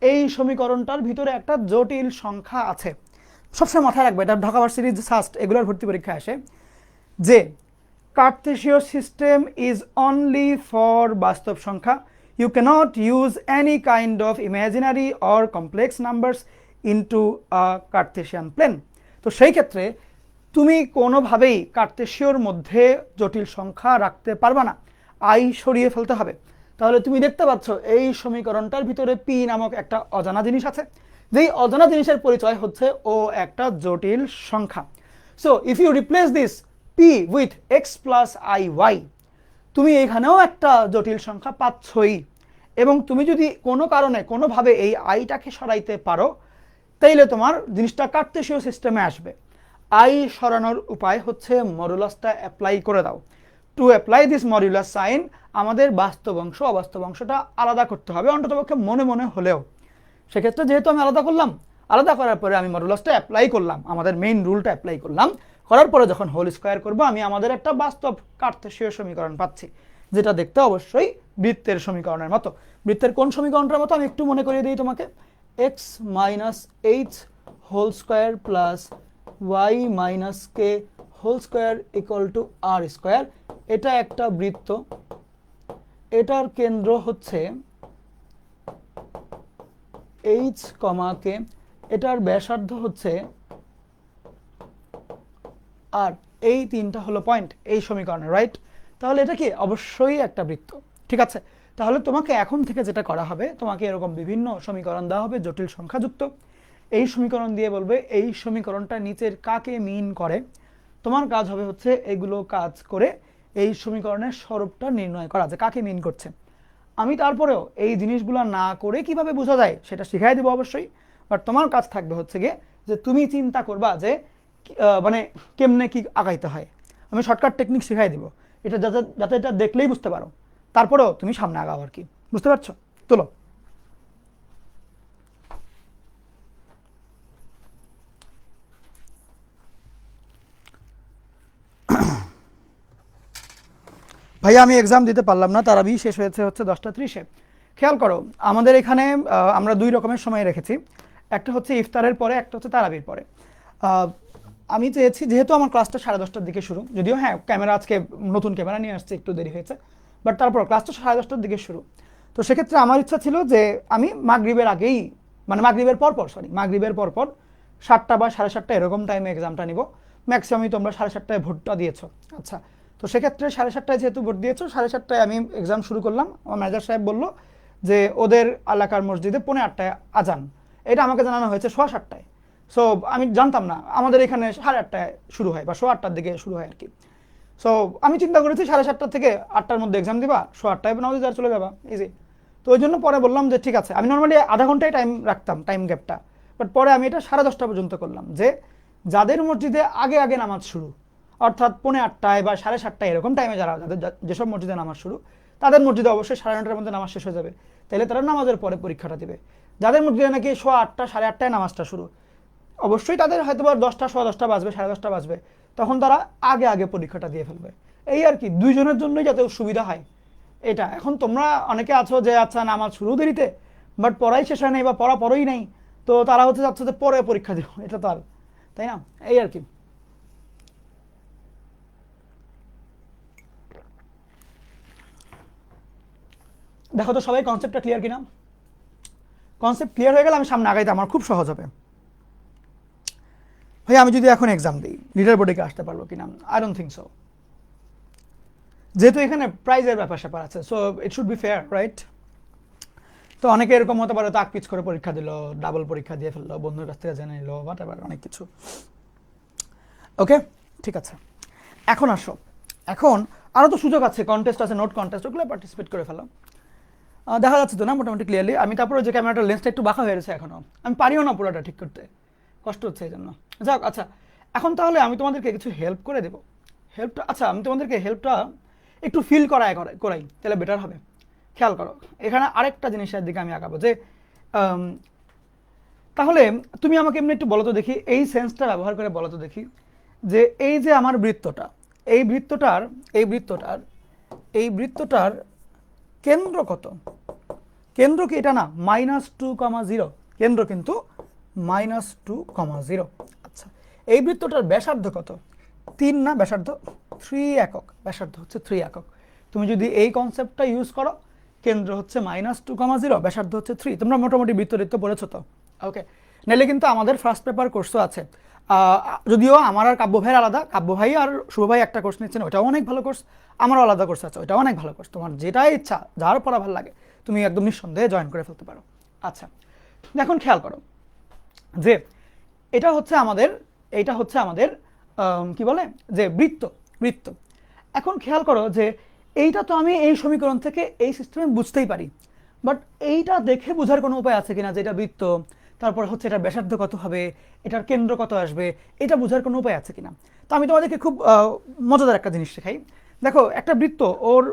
এই সমীকরণটার ভিতরে একটা জটিল সংখ্যা আছে। সবসময় মাথায় রাখবে, এটা ঢাকা ভার্সিটির সাস্ট এগুলোর ভর্তি পরীক্ষায় আসে, যে Cartesian system is only for বাস্তব সংখ্যা. You cannot use any kind of imaginary or complex numbers into a Cartesian plane. তো সেই ক্ষেত্রে তুমি কোনোভাবেই কার্টেসীয়র মধ্যে জটিল সংখ্যা রাখতে পারবে না, আই সরিয়ে ফেলতে হবে। তাহলে তুমি দেখতে পাচ্ছ এই সমীকরণটার ভিতরে পি নামক একটা অজানা জিনিস আছে, যেই অজানা জিনিসের পরিচয় হচ্ছে ও একটা জটিল সংখ্যা। So if you replace this P with x plus I y, তুমি এখানেও একটা জটিল সংখ্যা পাচ্ছই, এবং তুমি যদি কোনো কারণে কোনোভাবে এই আইটাকে সরাইতে পারো, তাইলে তোমার জিনিসটা কার্টেসীয় সিস্টেমে আসবে। আই সরানোর উপায় হচ্ছে মডুলাসটা অ্যাপ্লাই করে দাও। To apply this modulus sign, আমাদের বাস্তব অংশ অবাস্তব অংশটা আলাদা করতে হবে, অন্ততপক্ষে মনে মনে হলেও। সেক্ষেত্রে যেহেতু আমি আলাদা করলাম, আলাদা করার পরে আমি মডুলাসটা অ্যাপ্লাই করলাম, আমাদের মেইন রুলটা অ্যাপ্লাই করলাম, করার পরে যখন হোল স্কয়ার করবো, আমি আমাদের একটা বাস্তব কার্টেসীয় সমীকরণ পাচ্ছি, যেটা দেখতে অবশ্যই বৃত্তের সমীকরণের মতো। বৃত্তের কোন সমীকরণটার মতো আমি একটু মনে করিয়ে দিই তোমাকে। X minus h whole square plus y minus k whole square equal to r square. এটা একটা বৃত্ত, এটার কেন্দ্র হচ্ছে এইচ কমা কে, এটার ব্যাসার্ধ হচ্ছে আর, এই তিনটা হলো পয়েন্ট এই সমীকরণে, রাইট? তাহলে এটা কি অবশ্যই একটা বৃত্ত, ঠিক আছে? তাহলে তোমাকে এখন থেকে যেটা করা হবে, তোমাকে এরকম বিভিন্ন সমীকরণ দেওয়া হবে জটিল সংখ্যাযুক্ত, এই সমীকরণ দিয়ে বলবে এই সমীকরণটা নিচের কাকে মিন করে। তোমার কাজ হবে হচ্ছে এগুলো কাজ করে এই সমীকরণের স্বরূপটা নির্ণয় করা, যে কাকে মিন করছে। আমি তারপরেও এই জিনিসগুলো না করে কিভাবে বোঝা যায় সেটা শিখাই দেবো অবশ্যই, বাট তোমার কাজ থাকবে হচ্ছে গিয়ে যে তুমি চিন্তা করবা যে মানে কেমনে কি আগাইতে হয়। আমি শর্টকাট টেকনিক শিখাই দিব, এটা যাতে যাতে এটা দেখলেই বুঝতে পারো, তারপরেও তুমি সামনে আগাও আর কি। বুঝতে পারছো? চলো ভাইয়া আমি এক্সাম দিতে পারলাম না, তারাবি শেষ হয়েছে হচ্ছে 10টা 30-এ। খেয়াল করো আমাদের এখানে আমরা দুই রকমের সময় রেখেছি, একটা হচ্ছে ইফতারের পরে, একটা হচ্ছে তারাবির পরে। আমি চেয়েছি যেহেতু আমার ক্লাসটা 10:30টার দিকে শুরু, যদিও হ্যাঁ ক্যামেরা আজকে নতুন ক্যামেরা নিয়ে আসছে, একটু দেরি হয়েছে, বাট তারপর ক্লাসটা 10:30টার দিকে শুরু। তো সেক্ষেত্রে আমার ইচ্ছা ছিল যে আমি মাগরিবের আগেই, মানে মাগরিবের পরপর, মাগরিবের পরপর 7টা বা 7:30 এরকম টাইমে এক্সামটা নিব। ম্যাক্সিমামই তোমরা 7:30টায় ভোটটা দিয়েছো, আচ্ছা। তো সেক্ষেত্রে 7:30টায় যেহেতু ভোট দিয়েছো, 7:30টায় আমি এক্সাম শুরু করলাম। আমার ম্যানেজার সাহেব বললো যে ওদের এলাকার মসজিদে 8:45টায় আজান, এটা আমাকে জানানো হয়েছে 7:15টায়। সো আমি জানতাম না, আমাদের এখানে 8:30টায় শুরু হয় বা 8:15টার দিকে শুরু হয় আর কি। সো আমি চিন্তা করেছি 7:30টা থেকে 8টার মধ্যে এক্সাম দিবা, 8:30টায় নামাজে যা চলে যাবা, ইজি। তো ওই জন্য পরে বললাম যে ঠিক আছে, আমি নর্মালি আধা ঘন্টায় টাইম রাখতাম, টাইম গ্যাপটা, বাট পরে আমি এটা 10:30টা পর্যন্ত করলাম, যে যাদের মসজিদে আগে আগে নামাজ শুরু, অর্থাৎ 8:45টায় বা 7:30টায় এরকম টাইমে যারা, যাদের যেসব মসজিদে নামাজ শুরু, তাদের মসজিদে অবশ্যই 9:30টার মধ্যে নামাজ শেষ হয়ে যাবে, তাহলে তারা নামাজের পরে পরীক্ষাটা দেবে। যাদের মসজিদে নাকি 8:15 8:30টায় নামাজটা শুরু, অবশ্যই তাদের হয়তো 10টা 10:15 বাজবে, 10:30 বাজবে, তখন তারা আগে আগে পরীক্ষাটা দিয়ে ফেলবে। এই আর কি, দুইজনের জন্যই যাতে সুবিধা হয় এটা। এখন তোমরা অনেকে আছো যে আচ্ছা নামাজ শুরু দেরিতে, বাট পড়াই শেষ হয় নাই বা পড়া পড়েই নাই, তো তারা হচ্ছে যাচ্ছে যে পরে পরীক্ষা দেবো, এটা তো আর, তাই না? এই আর কি। দেখো তো সবাই কনসেপ্টটা ক্লিয়ার কিনা? কনসেপ্ট ক্লিয়ার হয়ে গেলে আমি সামনে আগাইতে আমার খুব সহজ হবে। ভাই আমি যদি এখন এক্সাম দিই, লিডার বোর্ডে আসতে পারবো কিনা? আই ডোন্ট থিঙ্ক সো, যেহেতু এখানে প্রাইজের ব্যাপার স্যাপার আছে, so it should be fair, right? তো অনেকে এরকম হতে পারে তাক পিচ করে পরীক্ষা দিল, ডাবল পরীক্ষা দিয়ে ফেললো, বন্ধুর কাছ থেকে জেনে নিল, হোয়াট এভার, অনেক কিছু। ওকে, ঠিক আছে। এখন আসো, এখন আরও তো সুযোগ আছে, কন্টেস্ট আছে, নোট কন্টেস্ট, ওগুলো পার্টিসিপেট করে ফেলো। দেখা যাচ্ছে তো না মোটামুটি ক্লিয়ারলি? আমি তারপরে যে ক্যামেরাটার লেন্সটা একটু বাঁকা হয়ে গেছে এখনও, আমি পারিও না পুরোটা ঠিক করতে, কষ্ট হচ্ছে এই জন্য। যাক, আচ্ছা এখন তাহলে আমি তোমাদেরকে কিছু হেল্প করে দেবো। হেল্পটা, আচ্ছা আমি তোমাদেরকে হেল্পটা একটু ফিল করাই, তাহলে বেটার হবে। খেয়াল করো, এখানে আরেকটা জিনিসের দিকে আমি আগাবো, যে তাহলে তুমি আমাকে এমনি একটু বলো তো দেখি, এই সেন্সটা ব্যবহার করে বলো তো দেখি, যে এই যে আমার বৃত্তটা, এই বৃত্তটার এই বৃত্তটার এই বৃত্তটার কেন্দ্র কত? কেন্দ্র কি এটা না -2,0, কেন্দ্র কিন্তু -2,0। আচ্ছা, এই বৃত্তটার ব্যাসার্ধ কত? 3 না ব্যাসার্ধ? 3 একক, ব্যাসার্ধ হচ্ছে 3 একক। তুমি যদি এই কনসেপ্টটা ইউজ করো, কেন্দ্র হচ্ছে -2,0, ব্যাসার্ধ হচ্ছে 3, তোমরা মোটামুটি বৃত্তরিত্ত পড়েছো তো? ওকে, নাহলে কিন্তু আমাদের ফার্স্ট পেপার কোর্সও আছে, যদিও আমার আর কাব্য ভাইয়ের আলাদা, কাব্য ভাই আর শুভ ভাই একটা কোর্স নিচ্ছেন, ওটাও অনেক ভালো কোর্স, আমারও আলাদা কোর্স আছে, ওটাও অনেক ভালো কোর্স। তোমার যেটাই ইচ্ছা, যার পড়া ভালো লাগে, তুমি একদম নিঃসন্দেহে জয়েন করে ফেলতে পারো। আচ্ছা, এখন খেয়াল করো যে এটা হচ্ছে আমাদের, এইটা হচ্ছে আমাদের কি বলে যে বৃত্ত, বৃত্ত। এখন খেয়াল করো যে এইটা তো আমি এই সমীকরণ থেকে এই সিস্টেমে বুঝতেই পারি, বাট এইটা দেখে বোঝার কোনো উপায় আছে কিনা যে এটা বৃত্ত, তারপর হচ্ছে এটার ব্যাসার্ধ কত হবে, এটার কেন্দ্র কত আসবে, এটা বোঝার কোনো উপায় আছে কিনা? তো আমি তোমাদেরকে খুব মজাদার একটা জিনিস শেখাই। দেখো, একটা বৃত্ত, ওর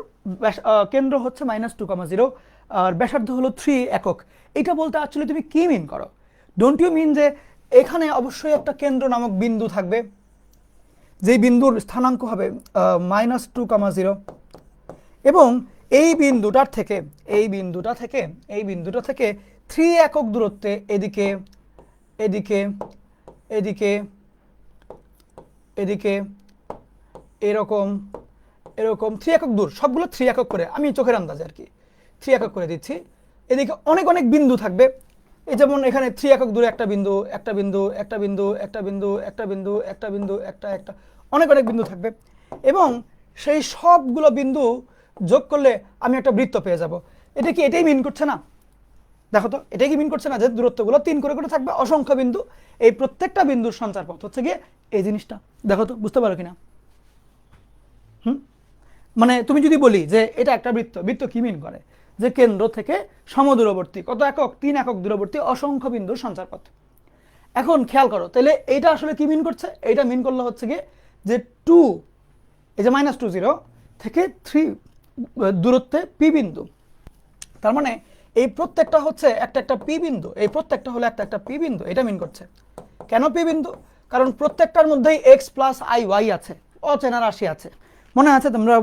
কেন্দ্র হচ্ছে -2,0 আর ব্যাসার্ধ হলো 3 একক। এটা বলতে অ্যাকচুয়ালি তুমি কি মিন করো? ডোন্ট ইউ মিন যে এখানে অবশ্যই একটা কেন্দ্র নামক বিন্দু থাকবে, যেই বিন্দুর স্থানাঙ্ক হবে -2,0, এবং এই বিন্দুটা থেকে 3 একক দূরত্বে এদিকে এদিকে এদিকে এদিকে এরকম এরকম 3 একক দূর, সবগুলো 3 একক করে, আমি চোখের আন্দাজে আর কি 3 একক করে দিচ্ছি। এদিকে অনেক অনেক বিন্দু থাকবে, এই যেমন এখানে 3 একক দূরে একটা বিন্দু, একটা বিন্দু, একটা বিন্দু, একটা বিন্দু, একটা বিন্দু, একটা বিন্দু, একটা একটা অনেক অনেক বিন্দু থাকবে, এবং সেই সবগুলো বিন্দু যোগ করলে আমি একটা বৃত্ত পেয়ে যাব। এটা কি এটাই মিন করছে না? দেখো তো, এটাই কি মিন করছে না যে দূরত্বগুলো 3 করে করে থাকবে, অসংখ্য বিন্দু, এই প্রত্যেকটা বিন্দুর সঞ্চার পথ হচ্ছে গিয়ে এই জিনিসটা। দেখো তো, বুঝতে পারো কিনা? মানে তুমি যদি বলি যে এটা একটা বৃত্ত, বৃত্ত কি মিন করে? যে কেন্দ্র থেকে সমদূরবর্তী কত একক, 3 একক দূরবর্তী অসংখ্য বিন্দুর সঞ্চার পথ। এখন খেয়াল করো, তাহলে এইটা আসলে কি মিন করছে? এইটা মিন করলে হচ্ছে গিয়ে যে 2, এই যে -2 0 থেকে 3 দূরত্বে পি বিন্দু, তার মানে এই প্রত্যেকটা হচ্ছে একটা একটা পি বিন্দু, এই প্রত্যেকটা হলো একটা একটা পি বিন্দু, এটা মিন করছে। কেন পি বিন্দু? কারণ প্রত্যেকটার মধ্যেই এক্স প্লাস আই ওয়াই আছে, অচেনা রাশি আছে। মনে আছে তোমরা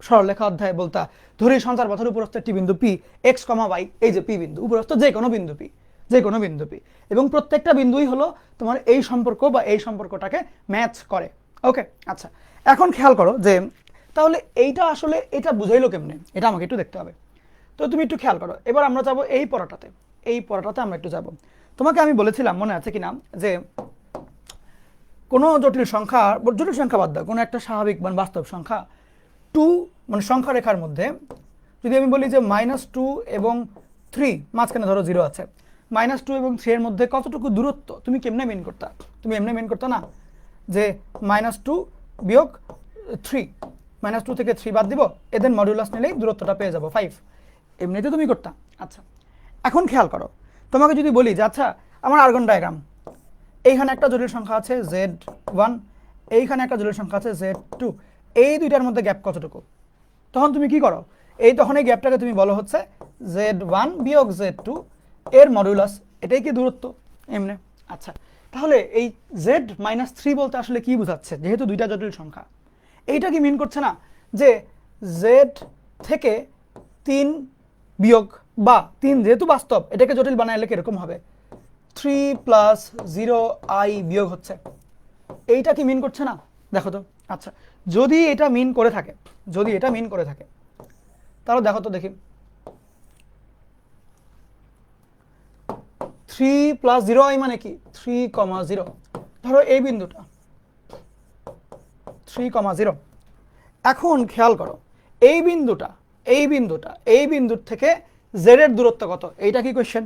সরলরেখা অধ্যায়ে বলতা, ধরি সঞ্চার পথের উপরস্থ একটি বিন্দু পি, এক্স কমা ওয়াই, এই যে পি বিন্দু, উপরস্থ যে কোনো বিন্দু পি, যে কোনো বিন্দু পি, এবং প্রত্যেকটা বিন্দুই হলো তোমার এই সম্পর্ক বা এই সম্পর্কটাকে ম্যাচ করে। ওকে, আচ্ছা, এখন খেয়াল করো যে তাহলে এইটা আসলে এটা বুঝাইলো কেমনে, এটা আমাকে একটু দেখতে হবে। তো তুমি একটু খেয়াল করো, এবার আমরা যাব এই পড়াটাতে, এই পড়াটাতে আমরা একটু যাব। তোমাকে আমি বলেছিলাম, মনে আছে কিনা, যে কোনো জটিল সংখ্যা বাদ দাও, কোনো একটা স্বাভাবিক মানে বাস্তব সংখ্যা 2 মানে সংখ্যা রেখার মধ্যে যদি আমি বলি যে -2 এবং 3 মাঝখানে ধরো 0 আছে, -2 এবং 3 এর মধ্যে কতটুকু দূরত্ব, তুমি কেমনে মেন করতা? তুমি এমনি মেন করতো না যে -2 বিয়োগ 3, -2 থেকে 3 বাদ দিব, এদের মডুলাস নিলেই দূরত্বটা পেয়ে যাবো 5, এমনিতে তুমি করতা। আচ্ছা, এখন খেয়াল করো, তোমাকে যদি বলি যে আচ্ছা আমার আর্গন ডায়াগ্রাম, এইখানে একটা জটিল সংখ্যা আছে Z1, এইখানে একটা জটিল সংখ্যা আছে Z2, এই দুইটার মধ্যে গ্যাপ কতটুকু, তখন তুমি কি করো? তখন এই গ্যাপটাকে তুমি বলো হচ্ছে Z1 বিয়োগ Z2 এর মডুলাস, এটাই কি দূরত্ব এমনি। আচ্ছা, তাহলে এই Z-3 বলতে আসলে কি বোঝাচ্ছে? যেহেতু দুইটা জটিল সংখ্যা, এইটা কি মিন করছে না যে Z থেকে 3 বিয়োগ, বা 3 যেহেতু বাস্তব, এটাকে জটিল বানাইলে কিরকম হবে? 3 + 0i বিয়োগ হচ্ছে, এইটা কি মিন করছে না? দেখো তো। আচ্ছা, যদি এটা মিন করে থাকে, যদি এটা মিন করে থাকে, তাহলে দেখো তো দেখি, 3 + 0i মানে কি? 3,0। ধরো এই বিন্দুটা 3,0। এখন খেয়াল করো, এই বিন্দুটা এই বিন্দুর থেকে জেড এর দূরত্ব কত, এইটা কি কোয়েশ্চেন?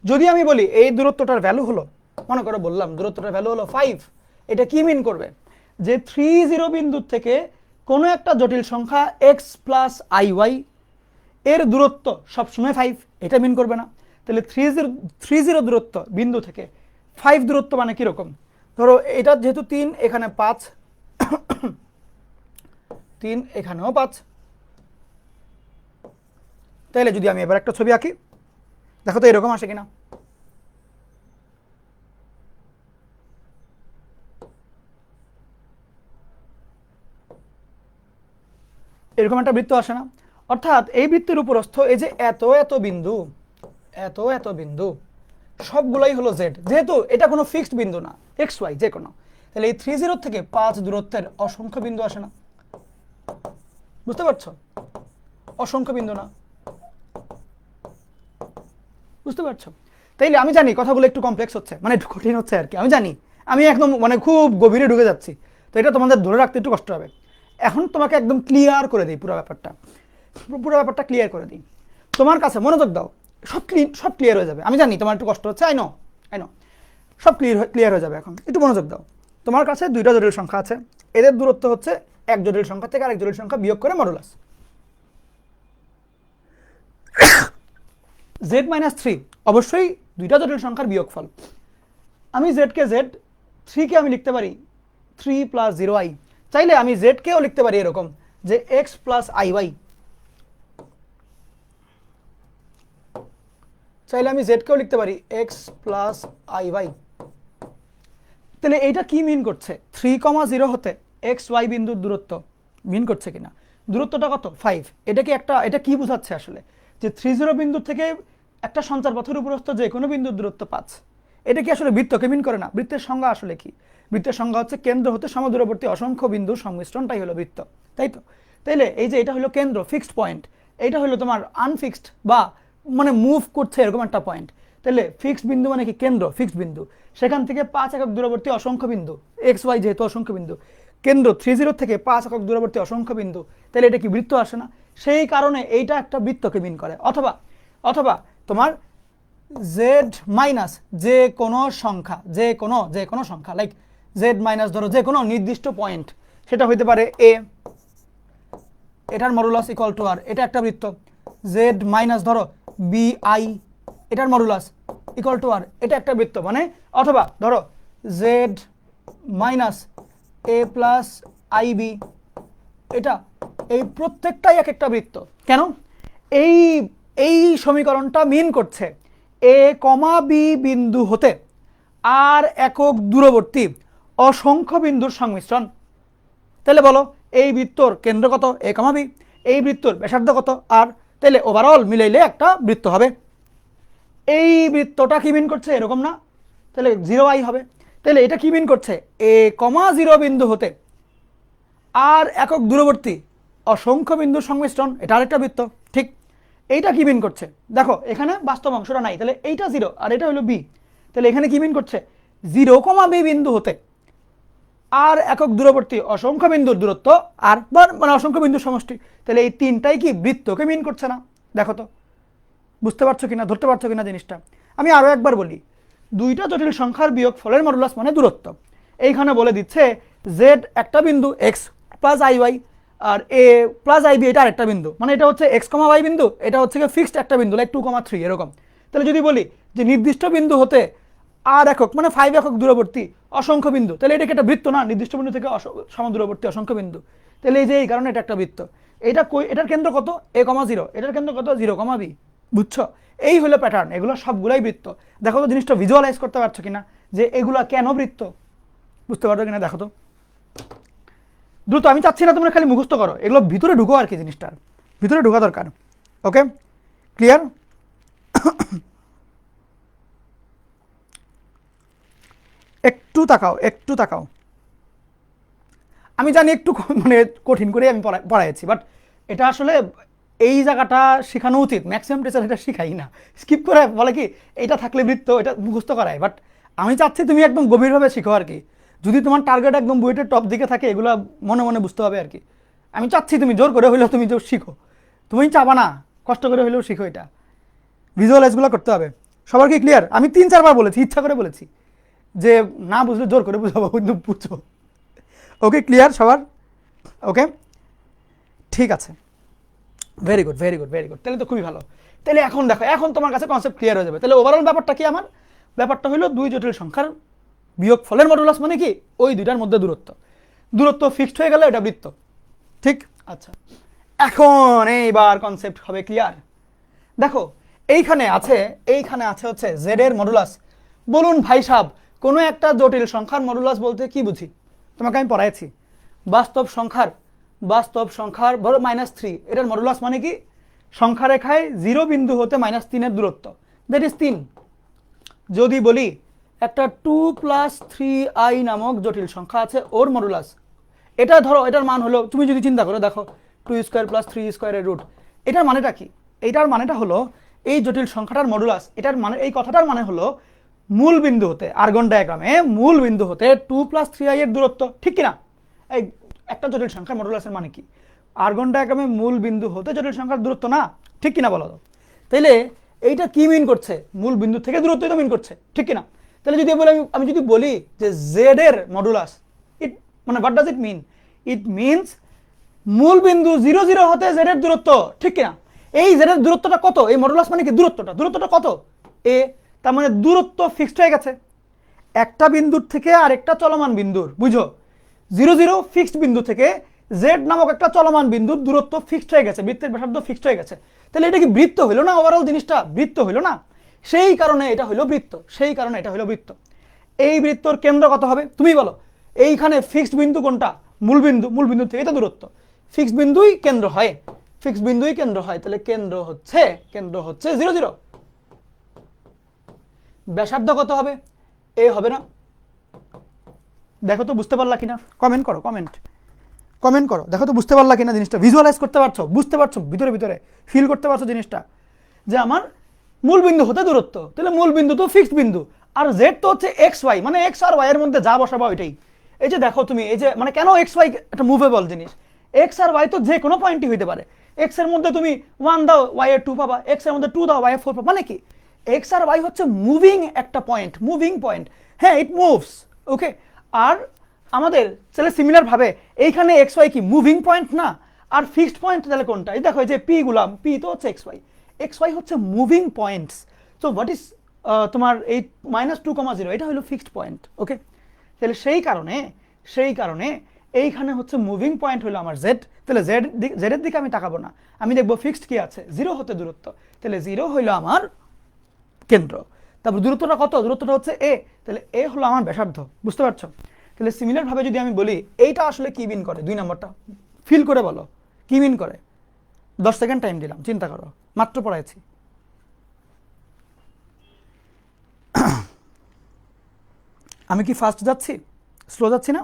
যদি আমি বলি এই দূরত্বটার ভ্যালু হলো, মনে করো বললাম দূরত্বটার ভ্যালু হলো 5, এটা কি মিন করবে? যে 30 বিন্দুর থেকে কোনো একটা জটিল সংখ্যা x + iy এর দূরত্ব সবসময় 5, এটা মিন করবে না। তাহলে 30 দূরত্ব বিন্দু থেকে 5 দূরত্ব মানে কিরকম? ধরো এটা যেহেতু 3, এখানে 5, 3 এখানেও 5, তাহলে যদি আমি এবার একটা ছবি আঁকি, দেখো তো এরকম আসে কিনা। এরকম একটা বৃত্ত আসে না? অর্থাৎ এই বৃত্তের উপরস্থ এই যে এত এত বিন্দু সবগুলাই হলো জেড, যেহেতু এটা কোনো ফিক্সড বিন্দু না, এক্স ওয়াই যে কোনো, তাহলে এই 30 থেকে 5 দূরত্বের অসংখ্য বিন্দু আসে না? বুঝতে পারছো? অসংখ্য বিন্দু না, বুঝতে পারছো? তাইলে আমি জানি কথাগুলো একটু কমপ্লেক্স হচ্ছে, মানে একটু কঠিন হচ্ছে আর কি, আমি জানি, আমি একদম মানে খুব গভীরে ঢুকে যাচ্ছি, তো এটা তোমাদের ধরে রাখতে একটু কষ্ট হবে। এখন তোমাকে একদম ক্লিয়ার করে দিই পুরো ব্যাপারটা ক্লিয়ার করে দিই। তোমার কাছে মনোযোগ দাও, সব ক্লিয়ার হয়ে যাবে। আমি জানি তোমার একটু কষ্ট হচ্ছে, আই নো, সব ক্লিয়ার হয়ে যাবে। এখন একটু মনোযোগ দাও। তোমার কাছে দুইটা জটিল সংখ্যা আছে, এদের দূরত্ব হচ্ছে এক জটিল সংখ্যা থেকে আরেক জটিল সংখ্যা বিয়োগ করে মডুলাস। Z-3 অবশ্যই দুইটা জটিল সংখ্যার বিয়োগফল। আমি Z-কে Z-3 আমি লিখতে পারি 3 + 0i, চাইলে আমি Z-কেও লিখতে পারি এরকম যে x + iy, চাইলে আমি Z-কেও লিখতে পারি x + iy। তাহলে এইটা কি মিন করছে? 3,0 হতে xy বিন্দুর দূরত্ব মিন করছে কিনা? দূরত্বটা কত? 5। এটা কি বোঝাচ্ছে আসলে? যে 30 বিন্দু থেকে একটা সঞ্চারপথের উপরস্থ যে কোনো বিন্দুর দূরত্ব 5। এটা কি আসলে বৃত্তকে মিন করে না? বৃত্তের সংজ্ঞা আসলে কি? বৃত্তের সংজ্ঞা হচ্ছে কেন্দ্র হতে সমদূরবর্তী অসংখ্য বিন্দুর সংমিশ্রণটাই হলো বৃত্ত, তাই তো? তাইলে এই যে এটা হলো কেন্দ্র, ফিক্সড পয়েন্ট, এটা হলো তোমার আনফিক্সড বা মানে মুভ করছে এরকম একটা পয়েন্ট। তাহলে ফিক্সড বিন্দু মানে কি? কেন্দ্র, ফিক্সড বিন্দু, সেখান থেকে 5 একক দূরবর্তী অসংখ্য বিন্দু, এক্স ওয়াই যেহেতু অসংখ্য বিন্দু, কেন্দ্র 30 থেকে 5 একক দূরবর্তী অসংখ্য বিন্দু, তাহলে এটা কি বৃত্ত আসে না? সেই কারণে এইটা একটা বৃত্তকে মিন করে। অথবা অথবা তোমার জেড মাইনাস যে কোনো সংখ্যা, যে কোনো সংখ্যা, লাইক জেড মাইনাস ধরো যে কোনো নির্দিষ্ট পয়েন্ট, সেটা হইতে পারে এ, এটার মডুলাস ইকুয়াল টু আর, এটা একটা বৃত্ত। জেড মাইনাস ধরো বি আই, এটার মডুলাস ইকুয়াল টু আর, এটা একটা বৃত্ত। মানে অথবা ধরো z minus a plus I b, এটা, এই প্রত্যেকটাই এক একটা বৃত্ত। কেন? এই এই সমীকরণটা মিন করছে এ কমা বি বিন্দু হতে আর একক দূরবর্তী অসংখ্য বিন্দুর সংমিশ্রণ। তাহলে বলো এই বৃত্তর কেন্দ্র কত? এ কমা বি। এই বৃত্তর ব্যাসার্ধ কত? আর। তাহলে ওভারঅল মিলাইলে একটা বৃত্ত হবে। এই বৃত্তটা কি মিন করছে? এরকম না? তাহলে 0i হবে। তাহলে এটা কি মিন করছে? এ কমা 0 বিন্দু হতে আর একক দূরবর্তী অসংখ্য বিন্দুর সংমিশ্রণ, এটা আরেকটা বৃত্ত। ঠিক এইটা কি মিন করছে? দেখো এখানে বাস্তব অংশটা নাই, তাহলে এইটা 0 আর এটা হলো বি। তাহলে এখানে কি মিন করছে? 0 কমা বি বিন্দু হতে আর একক দূরবর্তী অসংখ্য বিন্দুর দূরত্ব আর, মানে অসংখ্য বিন্দুর সমষ্টি। তাহলে এই তিনটাই কি বৃত্তকে মিন করছে না? দেখো তো বুঝতে পারছো কিনা, ধরতে পারছো কিনা জিনিসটা। আমি আরো একবার বলি, দুইটা জটিল সংখ্যার বিয়োগ ফলের মডুলাস মানে দূরত্ব। এইখানে বলে দিচ্ছে জেড একটা বিন্দু এক্স প্লাস আই ওয়াই আর এ প্লাস আই বি এটা আরেকটা বিন্দু, মানে এটা হচ্ছে এক্স কমা ওয়াই বিন্দু, এটা হচ্ছে ফিক্সড একটা বিন্দু লাইক 2,3 এরকম। তাহলে যদি বলি যে নির্দিষ্ট বিন্দু হতে আর একক মানে 5 একক দূরবর্তী অসংখ্য বিন্দু, তাহলে এটা কি একটা বৃত্ত না? নির্দিষ্ট বিন্দু থেকে সমদূরবর্তী অসংখ্য বিন্দু, তাহলে এই যে এই কারণে এটা একটা বৃত্ত। এটা এটার কেন্দ্র কত? এ কমা 0, এটার কেন্দ্র কত? 0 কমা বি। বুঝছো? এই হলো প্যাটার্ন, এগুলো সবগুলাই বৃত্ত। দেখো তো জিনিসটা ভিজুয়ালাইজ করতে পারছো কিনা যে এগুলা কেন বৃত্ত, বুঝতে পারছো কিনা দেখো তো দ্রুত। আমি চাচ্ছি না তোমরা খালি মুখস্থ করো, এগুলো ভিতরে ঢুকো আর কি, জিনিসটার ভিতরে ঢোকা দরকার। ওকে, ক্লিয়ার? একটু তাকাও, একটু তাকাও। আমি জানি একটু মানে কঠিন করে আমি পড়াইছি, বাট এটা আসলে এই জায়গাটা শেখানো উচিত। ম্যাক্সিমাম টিচার এটা শিখাই না, স্কিপ করে বলে কি এটা থাকলে বৃত্ত, এটা মুখস্থ করায়। বাট আমি চাচ্ছি তুমি একদম গভীরভাবে শিখো আর কি। যদি তোমার টার্গেট একদম বুয়েটের টপ দিকে থাকে, এগুলো মনে মনে বুঝতে হবে আর কি। আমি চাচ্ছি তুমি জোর করে হইলেও তুমি শিখো, তুমি চাবা না, কষ্ট করে হইলেও শিখো। এটা ভিজুয়ালাইজগুলো করতে হবে। সবার কি ক্লিয়ার? আমি 3-4 বার বলেছি, ইচ্ছা করে বলেছি যে না বুঝলে জোর করে বুঝাবো, কিন্তু বুঝো। ওকে, ক্লিয়ার সবার? ওকে, ঠিক আছে, very good, very good, very good. তাহলে তো খুবই ভালো। তাহলে এখন দেখো, এখন তোমার কাছে কনসেপ্ট ক্লিয়ার হয়ে যাবে। তাহলে ওভারঅল ব্যাপারটা কি? আমার ব্যাপারটা হলো দুই জটিল সংখ্যার বিয়োগ ফলের মডুলাস মানে কি? ওই দুইটার মধ্যে দূরত্ব। দূরত্ব ফিক্সড হয়ে গেলে এটা বৃত্ত। ঠিক আচ্ছা, এখন এইবার কনসেপ্ট হবে ক্লিয়ার। দেখো এইখানে আছে হচ্ছে জেড এর মডুলাস। বলুন ভাই সাহেব, কোনো একটা জটিল সংখ্যার মডুলাস বলতে কি বুঝি? তোমাকে আমি পড়াইছি। বাস্তব সংখ্যার ধরো -3, এটার মডুলাস মানে কি? সংখ্যা রেখায় 0 বিন্দু হতে -3 এর দূরত্ব, দ্যাট ইজ 3। যদি বলি একটা 2 + 3i নামক জটিল সংখ্যা আছে, ওর মডুলাস, এটা ধরো এটার মান হলো, তুমি যদি চিন্তা করো দেখো 2² + 3² এর রুট, এটার মানেটা কি? এইটার মানেটা হলো এই জটিল সংখ্যাটার মডুলাস, এটার মানে এই কথাটার মানে হলো মূল বিন্দু হতে, আর্গন ডায়াগ্রামে মূল বিন্দু হতে 2 + 3i এর দূরত্ব, ঠিক কিনা? এই একটা জটিল সংখ্যার মডুলাসের মানে কি? আর্গন ডায়াগ্রামে মূল বিন্দু হতে জটিল সংখ্যার দূরত্ব না, ঠিক কিনা বলো তো? তাইলে এইটা কি মিন করছে? মূল বিন্দু থেকে দূরত্বই তো মিন করছে, ঠিক কিনা? তাহলে যদি আমি যদি বলি যে জেড এর মডুলাস, ইট মানে what does it mean? It means মূল বিন্দু 0, 0 হতে জেড এর দূরত্ব, ঠিক কিনা? এই জেড এর দূরত্বটা কত? এই মডুলাস মানে কি? দূরত্বটা কত? এ। তার মানে দূরত্ব ফিক্সড হয়ে গেছে একটা বিন্দুর থেকে আরেকটা চলমান বিন্দুর। বুঝো, 0, 0 ফিক্সড বিন্দু থেকে জেড নামক একটা চলমান বিন্দুর দূরত্ব ফিক্সড হয়ে গেছে, বৃত্তের ব্যাসার্ধ ফিক্সড হয়ে গেছে। তাহলে এটা কি বৃত্ত হইলো না? ওভারঅল জিনিসটা বৃত্ত হইলো না? সেই কারণে এটা হইলো বৃত্ত। এই বৃত্তর কেন্দ্র কত হবে তুমি বলো? এইখানে ফিক্সড বিন্দু কোনটা? মূল বিন্দু থেকে এটা দূরত্ব, ফিক্সড বিন্দুই কেন্দ্র হয়, তাহলে কেন্দ্র হচ্ছে 0, 0। ব্যাসার্ধ কত হবে? এ হবে না? দেখো তো বুঝতে পারলা কিনা, কমেন্ট করো, কমেন্ট করো, দেখো তো বুঝতে পারলা কিনা জিনিসটা, ভিজুয়ালাইজ করতে পারছো, বুঝতে পারছো ভিতরে ভিতরে ফিল করতে পারছো জিনিসটা, যে আমার মূল বিন্দু হতে দূরত্ব, তাহলে মূল বিন্দু তো ফিক্সড বিন্দু, আর জেড তো হচ্ছে এক্স ওয়াই, মানে এক্স আর ওয়াই এর মধ্যে যা বসাবা ওইটাই। এই যে দেখো তুমি, এই যে মানে কেন এক্স ওয়াই একটা মুভেবল জিনিস, এক্স আর ওয়াই তো যে কোনো পয়েন্টই হইতে পারে, এক্স এর মধ্যে তুমি 1 দাও ওয়াই এর 2 পাবা, এক্স এর মধ্যে 2 দাও ওয়াই এর 4 পাবা, মানে কি এক্স আর ওয়াই হচ্ছে মুভিং একটা পয়েন্ট, মুভিং পয়েন্ট, হ্যাঁ ইট মুভস, ওকে। আর আমাদের তাহলে সিমিলার ভাবে এইখানে এক্স ওয়াই কি মুভিং পয়েন্ট না, আর ফিক্সড পয়েন্ট তাহলে কোনটা? এই দেখো এই যে পি গুলাম, পি তো হচ্ছে এক্স ওয়াই হচ্ছে moving points, so what is তোমার এই -2,0 এটা হলো ফিক্সড পয়েন্ট, ওকে। তাহলে সেই কারণে এইখানে হচ্ছে মুভিং পয়েন্ট হলো আমার জেড, তাহলে জেডের দিকে আমি তাকাবো না, আমি দেখবো ফিক্সড কি আছে, 0 হতে দূরত্ব, তাহলে 0 হইলো আমার কেন্দ্র, তারপর দূরত্বটা কত? দূরত্বটা হচ্ছে এ, তাহলে এ হলো আমার ব্যাসার্ধ, বুঝতে পারছো? তাহলে সিমিলার ভাবে যদি আমি বলি এইটা আসলে কি মিন করে, 2 নম্বরটা ফিল করে বলো কি মিন করে। 10 সেকেন্ড টাইম দিলাম, চিন্তা করো, মাত্র পড়াইছি। আমি কি ফাস্ট যাচ্ছি, স্লো যাচ্ছি না?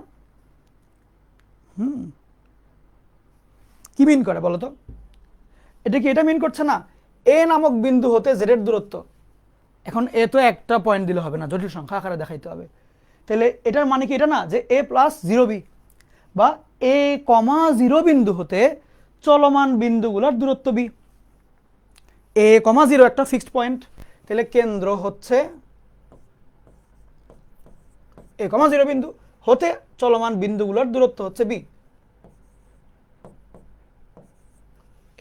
কি মিন করে বলো তো? এটা কি এটা মিন করছে না এ নামক বিন্দু হতে জেড এর দূরত্ব? এখন এ তো একটা পয়েন্ট দিলে হবে না, জটিল সংখ্যা আকারে দেখাইতে হবে, তাহলে এটার মানে কি এটা না যে a প্লাস 0b, বা a, 0 বিন্দু হতে চলমান বিন্দুগুলোর দূরত্ব b, a, 0 একটা ফিক্সড পয়েন্ট, তাহলে কেন্দ্র হচ্ছে a, 0 বিন্দু হতে চলমান বিন্দুগুলোর দূরত্ব হচ্ছে b।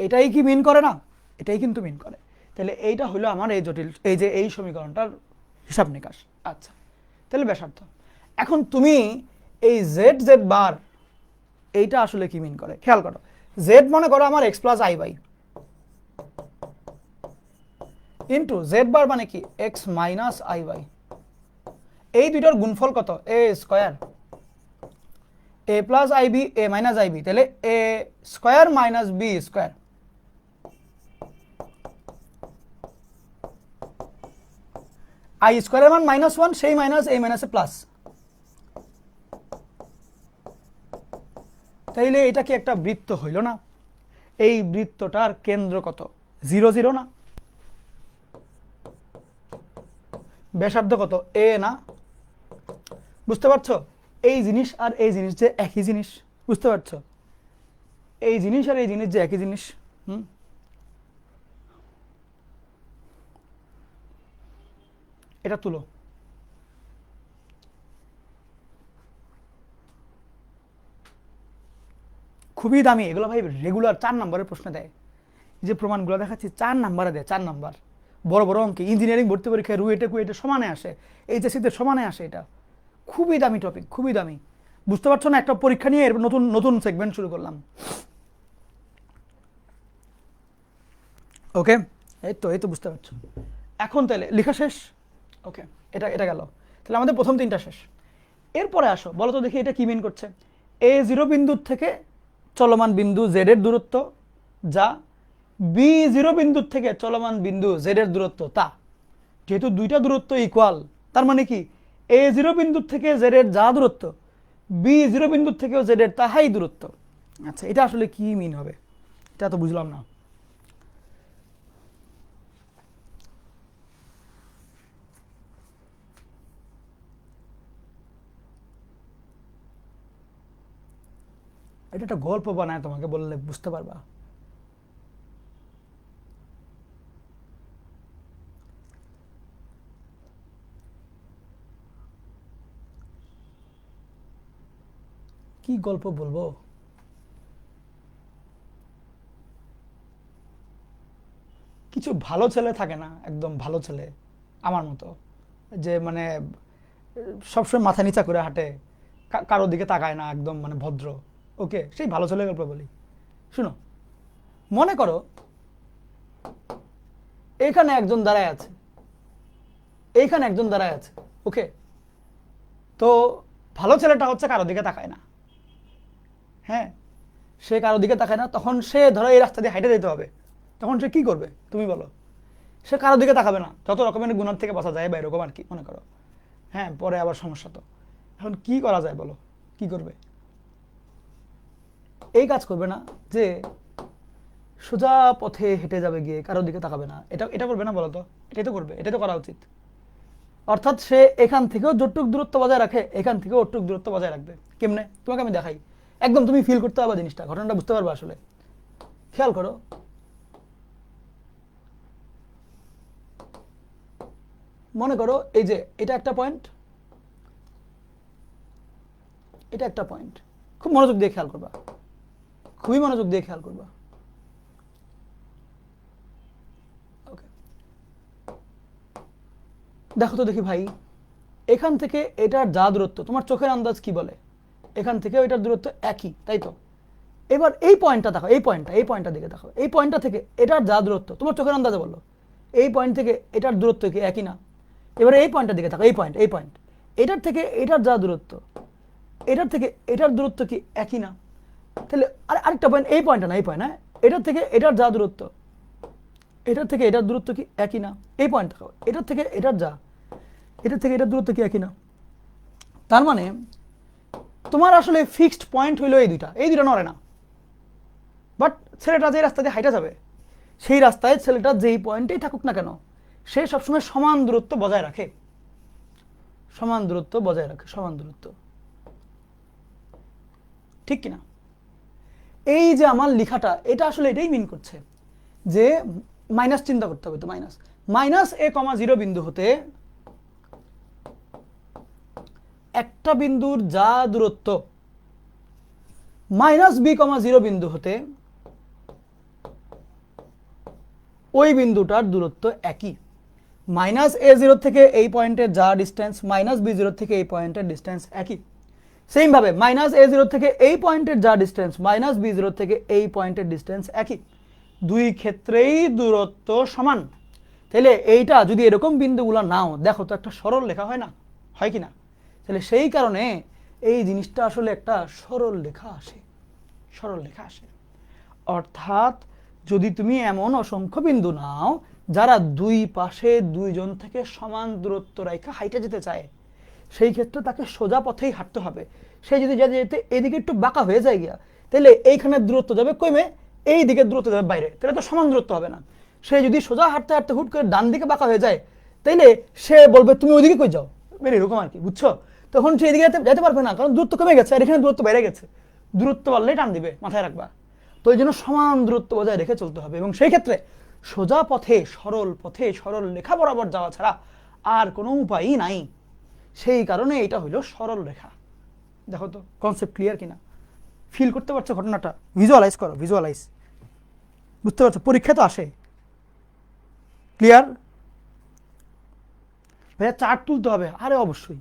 এটাই কি মিন করে না? এটাই কিন্তু মিন করে। তাহলে এইটা হলো আমার এই জটিল, এই যে এই সমীকরণটার হিসাব নিকাশ। আচ্ছা, তাহলে ব্যাসার্ধ। এখন তুমি এই জেড জেড বার এইটা আসলে কি মিন করে খেয়াল করো। জেড মনে করো আমার X plus I by into Z bar মানে কি এক্স মাইনাস আই বাই, এই দুইটার গুণফল কত? A square, A plus I B A minus I B, তাহলে A square minus B square, I স্কোয়ারের মান -1, সেই মাইনাস এই মাইনাসে প্লাস, তাইলে এটা কি একটা বৃত্ত হইল না? এই বৃত্তটার কেন্দ্র কত? 0, 0 না? ব্যাসার্ধ কত? এ না? বুঝতে পারছো? এই জিনিস আর এই জিনিস যে একই জিনিস, বুঝতে পারছো? এই জিনিস আর এই জিনিস যে একই জিনিস। এটা তুলো, খুবই দামি এগুলো ভাই, রেগুলার 4 নম্বরের প্রশ্ন দেয়, যে প্রমাণগুলো দেখাচ্ছি 4 নম্বরে দেয়, 4 নম্বর, বড় বড় অঙ্কে, ইঞ্জিনিয়ারিং ভর্তি পরীক্ষায় রুয়েটে কুয়েটে সমানে আসে, এইচএসসিতে সমানে আসে, এটা খুবই দামি টপিক, খুবই দামি, বুঝতে পারছো না? একটা পরীক্ষা নিয়ে নতুন নতুন সেগমেন্ট শুরু করলাম, ওকে। এই তো বুঝতে পারছো। এখন তাহলে লেখা শেষ, ওকে, এটা এটা গেল, তাহলে আমাদের প্রথম 3টা শেষ। এরপরে আসো, বলো তো দেখি এটা কি মিন করছে। a0 বিন্দুর থেকে চলমান বিন্দু জেড এর দূরত্ব যা b0 বিন্দুর থেকে চলমান বিন্দু জেড এর দূরত্ব তা, যেহেতু দুইটা দূরত্ব ইকুয়াল, তার মানে কি a0 বিন্দুর থেকে জেড এর যা দূরত্ব b0 বিন্দুর থেকেও জেড এর তাহাই দূরত্ব। আচ্ছা, এটা আসলে কি মিন হবে? এটা তো বুঝলাম না। এটা একটা গল্প বানায় তোমাকে বললে বুঝতে পারবা। কি গল্প বলবো? কিছু ভালো ছেলে থাকে না, একদম ভালো ছেলে আমার মতো, যে মানে সবসময় মাথা নিচা করে হাঁটে, কারোর দিকে তাকায় না, একদম মানে ভদ্র, ওকে, সেই ভালো ছেলের গল্প বলি। শুনো, মনে করো এইখানে একজন দাঁড়ায় আছে, এইখানে একজন দাঁড়ায় আছে, ওকে। তো ভালো ছেলেটা হচ্ছে কারোর দিকে তাকায় না, হ্যাঁ, সে কারোর দিকে তাকায় না, তখন সে ধরো এই রাস্তা দিয়ে হাইটে যেতে হবে, তখন সে কি করবে তুমি বলো? সে কারো দিকে তাকাবে না, যত রকমের গুণার থেকে বাঁচা যায় বা এরকম আর কি মনে করো। হ্যাঁ, পরে আবার সমস্যা। তো এখন কি করা যায় বলো, কি করবে? এই কাজ করবে না যে সোজা পথে হেঁটে যাবে গিয়ে কারোর দিকে তাকাবে না, এটা করবে না বলো তো? এটাই তো করবে, এটাই তো করা উচিত। অর্থাৎ সে এখান থেকেও যতটুক দূরত্ব বজায় রাখে এখান থেকেও ওটুক দূরত্ব বজায় রাখবে। কেমনে তোমাকে আমি দেখাই, একদম তুমি ফিল করতে পারবে জিনিসটা, ঘটনাটা বুঝতে পারবে। আসলে খেয়াল করো, মনে করো এই যে এটা একটা পয়েন্ট, এটা একটা পয়েন্ট, খুব মনোযোগ দিয়ে খেয়াল করবা, খুবই মনোযোগ দিয়ে খেয়াল করবা। ওকে, দেখো তো দেখি ভাই, এখান থেকে এটার যা দূরত্ব তোমার চোখের আন্দাজ কি বলে? এখান থেকে এটার দূরত্ব একই, তাই তো? এবার এই পয়েন্টটা দেখো, এই পয়েন্টটা দিকে দেখো, এই পয়েন্টটা থেকে এটার যা দূরত্ব তোমার চোখের আন্দাজে বলো, এই পয়েন্ট থেকে এটার দূরত্ব কি একই না? এবারে এই পয়েন্টটার দিকে দেখো, এই পয়েন্ট এটার থেকে এটার যা দূরত্ব, এটার থেকে এটার দূরত্ব কি একই না? তাহলে আরেকটা পয়েন্ট, এই পয়েন্টটা না, এই পয়েন্ট, হ্যাঁ, এটার থেকে এটার যা দূরত্ব, এটার থেকে এটার দূরত্ব কি একই না? এই পয়েন্ট দেখো, এটার থেকে এটার যা, এটার থেকে এটার দূরত্ব কি একই না? তার মানে তোমার আসলে ফিক্সড পয়েন্ট হইলো এই দুইটা নড়ে না। বাট ছেলেটা যে রাস্তা দিয়ে হাইটা যাবে, সেই রাস্তায় ছেলেটা যেই পয়েন্টেই থাকুক না কেন, সে সবসময় সমান দূরত্ব বজায় রাখে, সমান দূরত্ব বজায় রাখে, সমান দূরত্ব, ঠিক কিনা? এই যে আমার লেখাটা, এটা আসলে এটাই মিন করছে যে মাইনাস চিন্তা করতে হবে। তো মাইনাস a,0 বিন্দু হতে একটা বিন্দুর যা দূরত্ব, মাইনাস b,0 বিন্দু হতে ওই বিন্দুটার দূরত্ব একই। মাইনাস a0 থেকে এই পয়েন্টের যা ডিস্টেন্স, মাইনাস b0 থেকে এই পয়েন্টের ডিস্টেন্স একই। সেম ভাবে মাইনাস a0 থেকে এই পয়েন্টের যা ডিস্টেন্স, মাইনাস b0 থেকে এই পয়েন্টের ডিস্টেন্স একই। দুই ক্ষেত্রেই দূরত্ব সমান। তাহলে এইটা যদি এরকম বিন্দুগুলো নাও, দেখো তো একটা সরল লেখা হয় না, হয় কি না? তাহলে সেই কারণে এই জিনিসটা আসলে একটা সরল লেখা আসে, সরল লেখা আসে। অর্থাৎ যদি তুমি এমন অসংখ্য বিন্দু নাও যারা দুই পাশে দুইজন থেকে সমান দূরত্ব রেখা হাইটে যেতে চায়, সেই ক্ষেত্রে তাকে সোজা পথেই হাঁটতে হবে। সে যদি যেতে যেতে এদিকে একটু বাঁকা হয়ে যায় গিয়া, তাহলে এইখানের দূরত্ব যাবে কমে, এই দিকের দূরত্ব যাবে বাইরে, তাহলে তো সমান দূরত্ব হবে না। সে যদি সোজা হাঁটতে হাঁটতে হুট করে ডান দিকে বাঁকা হয়ে যায়, তাইলে সে বলবে তুমি ওইদিকে কই যাও, বের এরকম আর কি, বুঝছো? তখন সে এদিকে যেতে পারবে না, কারণ দূরত্ব কমে গেছে আর এখানে দূরত্ব বেড়ে গেছে। দূরত্ব বাড়লেই টান দিবে, মাথায় রাখবা। তো এই জন্য সমান দূরত্ব বজায় রেখে চলতে হবে, এবং সেই ক্ষেত্রে সোজা পথে সরল লেখা বরাবর যাওয়া ছাড়া আর কোনো উপায়ই নাই। সেই কারণে এটা হইলো সরল রেখা। দেখো তো কনসেপ্ট ক্লিয়ার কিনা, ফিল করতে পারছো ঘটনাটা? ভিজুয়ালাইজ করো, ভিজুয়ালাইজ, বুঝতে পারছো? পরীক্ষা তো আসে। ক্লিয়ার ভাইয়া? চার্ট তুলতে হবে, আরে অবশ্যই।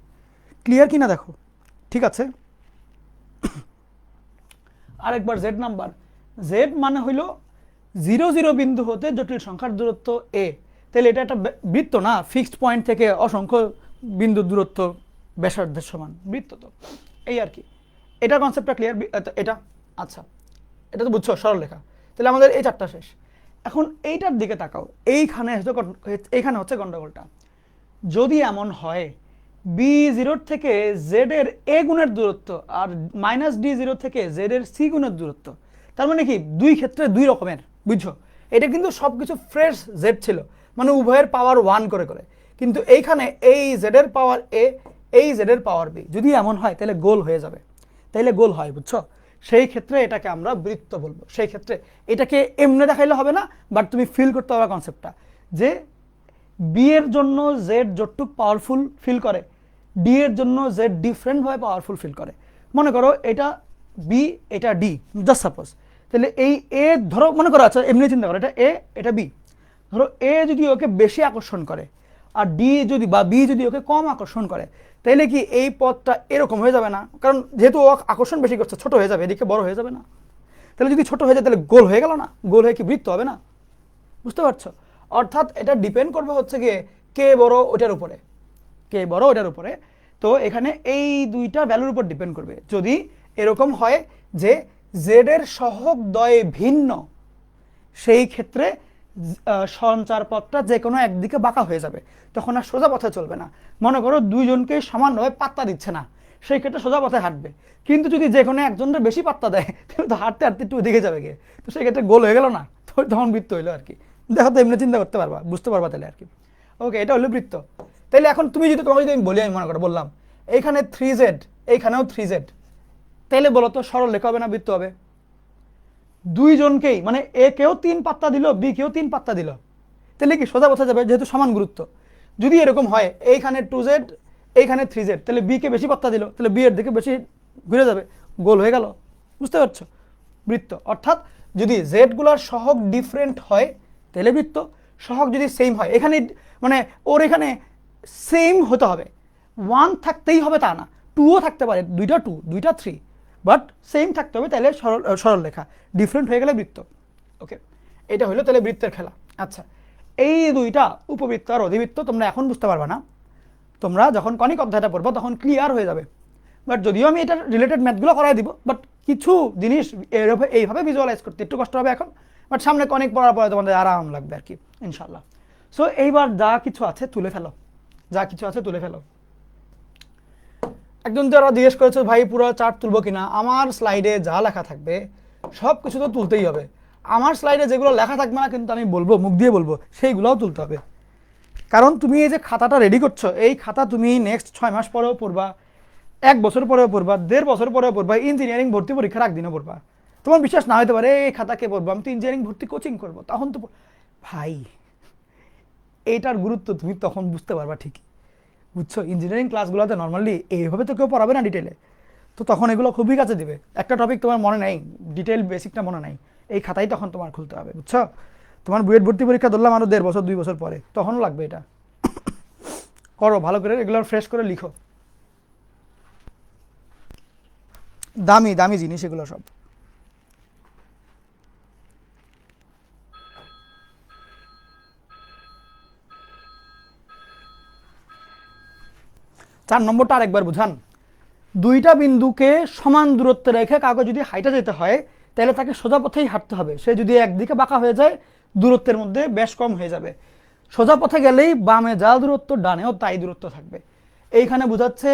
ক্লিয়ার কিনা দেখো, ঠিক আছে? আরেকবার জেড নাম্বার, জেড মানে হইল 0,0 বিন্দু হতে জটিল সংখ্যার দূরত্ব এ। তাহলে এটা একটা বৃত্ত না, ফিক্সড পয়েন্ট থেকে অসংখ্য বিন্দুর দূরত্ব ব্যাসার্ধের সমান, বৃত্ত তো এই আর কি। এটা কনসেপ্টটা ক্লিয়ার? এটা আচ্ছা, এটা তো বুঝছো, সরল রেখা। তাহলে আমাদের এই চারটা শেষ। এখন এইটার দিকে তাকাও, এইখানে হচ্ছে গন্ডগোলটা। যদি এমন হয় b0 থেকে z এর a গুণের দূরত্ব আর মাইনাস d0 থেকে z এর c গুণের দূরত্ব, তার মানে কি দুই ক্ষেত্রে দুই রকমের, বুঝছো? এটা কিন্তু সবকিছু ফ্রেশ z ছিল, মানে উভয়ের পাওয়ার 1 করে করে, কিন্তু এইখানে এই z এর পাওয়ার a, এই z এর পাওয়ার b। যদি এমন হয় তাহলে গোল হয়ে যাবে, তাইলে গোল হয়, বুঝছো? সেই ক্ষেত্রে এটাকে আমরা বৃত্ত বলবো। সেই ক্ষেত্রে এটাকে এমনি দেখাইলে হবে না, বাট তুমি ফিল করতে হবে কনসেপ্টটা, যে বি এর জন্য জেড যতটুক পাওয়ারফুল ফিল করে, ডি এর জন্য জেড ডিফারেন্টভাবে পাওয়ারফুল ফিল করে। মনে করো এটা বি, এটা ডি, জাস্ট সাপোজ। তাহলে এই এ ধরো, মনে করো, আচ্ছা এমনি চিন্তা করো, এটা এ, এটা বি। ধরো এ যদি ওকে বেশি আকর্ষণ করে আর ডি যদি বা বি যদি ওকে কম আকর্ষণ করে, তাহলে কি এই পথটা এরকম হয়ে যাবে না? কারণ যেহেতু ও আকর্ষণ বেশি করছে, ছোট হয়ে যাবে, এদিকে বড় হয়ে যাবে না? তাহলে যদি ছোট হয়ে যায় তাহলে গোল হয়ে গেল না? গোল হয়ে কি বৃত্ত হবে না? বুঝতে পারছো? অর্থাৎ এটা ডিপেন্ড করবে হচ্ছে গিয়ে কে বড় ওটার উপরে, কে বড় ওটার উপরে। তো এখানে এই দুইটা ভ্যালুর উপর ডিপেন্ড করবে। যদি এরকম হয় যে জেড এর সহগ দ্বয় ভিন্ন, সেই ক্ষেত্রে সঞ্চার পথটা যে কোনো একদিকে বাঁকা হয়ে যাবে, তখন আর সোজা পথে চলবে না। মনে করো দুইজনকে সমানভাবে পাত্তা দিচ্ছে না, সেই ক্ষেত্রে সোজা পথে হাঁটবে। কিন্তু যদি যে কোনো একজনের বেশি পাত্তা দেয় তাহলে তো হাঁটতে হাঁটতে একটু ওদিকে যাবে গিয়ে, তো সেই ক্ষেত্রে গোল হয়ে গেল না, তো তখন বৃত্ত হইলো আর কি। দেখো তো এমনি চিন্তা করতে পারবা, বুঝতে পারবা তাহলে আর কি। ওকে, এটা হলো বৃত্ত। তাহলে এখন তুমি যদি, তোমাকে যদি আমি বলি, আমি মনে করো বললাম এইখানে 3z, এইখানেও 3z, তাহলে বলো তো সরল রেখা হবে না বৃত্ত হবে? দুইজনকেই মানে এ কেও 3 পাত্তা দিল, বি কেও 3 পাত্তা দিল, তাহলে কি সোজা পথে যাবে যেহেতু সমান গুরুত্ব। যদি এরকম হয় এইখানে 2z, এইখানে 3z, তাহলে বি কে বেশি পাত্তা দিল, তাহলে বি এর দিকে বেশি ঘুরে যাবে, গোল হয়ে গেল। বুঝতে পারছো? বৃত্ত। অর্থাৎ যদি জেড গুলার সহগ ডিফারেন্ট হয় তাহলে বৃত্ত, সহগ যদি সেম হয়, এখানে মানে ওর এখানে সেম হতে হবে, 1 থাকতেই হবে তা না, 2ও থাকতে পারে, দুইটা 2 দুইটা 3, বাট সেম থাকতে হবে, তাহলে সরল রেখা। ডিফারেন্ট হয়ে গেলে বৃত্ত। ওকে, এটা হলো তাহলে বৃত্তের খেলা। আচ্ছা, এই দুইটা উপবৃত্ত আর অধিবৃত্ত তোমরা এখন বুঝতে পারবে না, তোমরা যখন কনিক অধ্যায়টা পড়বো তখন ক্লিয়ার হয়ে যাবে। বাট যদিও আমি এটা রিলেটেড ম্যাথগুলো করাই দিব, বাট কিছু জিনিস এইভাবে ভিজুয়ালাইজ করতে একটু কষ্ট হবে এখন, বাট সামনে কনিক পড়ার পরে তোমাদের আরাম লাগবে আর কি, ইনশাল্লাহ। সো এইবার যা কিছু আছে তুলে ফেলো, যা কিছু আছে তুলে ফেলো। একজন যারা জিজ্ঞেস করেছো ভাই পুরো চার্ট তুলবো কিনা, আমার স্লাইডে যা লেখা থাকবে সব কিছু তো তুলতেই হবে। আমার স্লাইডে যেগুলো লেখা থাকবে না কিন্তু আমি বলবো, মুখ দিয়ে বলবো, সেইগুলোও তুলতে হবে। কারণ তুমি এই যে খাতাটা রেডি করছো, এই খাতা তুমি নেক্সট 6 মাস পরেও পড়বা, 1 বছর পরেও পড়বা, 1.5 বছর পরেও পড়বা, ইঞ্জিনিয়ারিং ভর্তি পরীক্ষার একদিনও পড়বা। তোমার বিশ্বাস না হতে পারে এই খাতাকে পড়বো, আমি তো ইঞ্জিনিয়ারিং ভর্তি কোচিং করবো, তখন তো ভাই এইটার গুরুত্ব তুমি তখন বুঝতে পারবা ঠিকই। বুঝছো? ইঞ্জিনিয়ারিং ক্লাসগুলোতে নর্মালি এইভাবে তো কেউ পড়াবে না ডিটেলে, তো তখন এগুলো খুবই কাছে দিবে। একটা টপিক তোমার মনে নাই, ডিটেল বেসিকটা মনে নাই, এই খাতাই তখন তোমার খুলতে হবে। বুঝছো? তোমার বুয়েট ভর্তি পরীক্ষা ধরলাম আরও 1.5 বছর 2 বছর পরে, তখনও লাগবে এটা। করো ভালো করে, এগুলো ফ্রেশ করে লিখো, দামি দামি জিনিস এগুলো সব। চার নম্বরটা আরেকবার বুঝান। দুইটা বিন্দুকে সমান দূরত্বে রেখে কাউকে যদি হাইটা যেতে হয় তাহলে তাকে সোজা পথেই হাঁটতে হবে। সে যদি একদিকে বাঁকা হয়ে যায় দূরত্বের মধ্যে বেশ কম হয়ে যাবে। সোজা পথে গেলেই বামে যা দূরত্ব ডানেও তাই দূরত্ব থাকবে। এইখানে বোঝাচ্ছে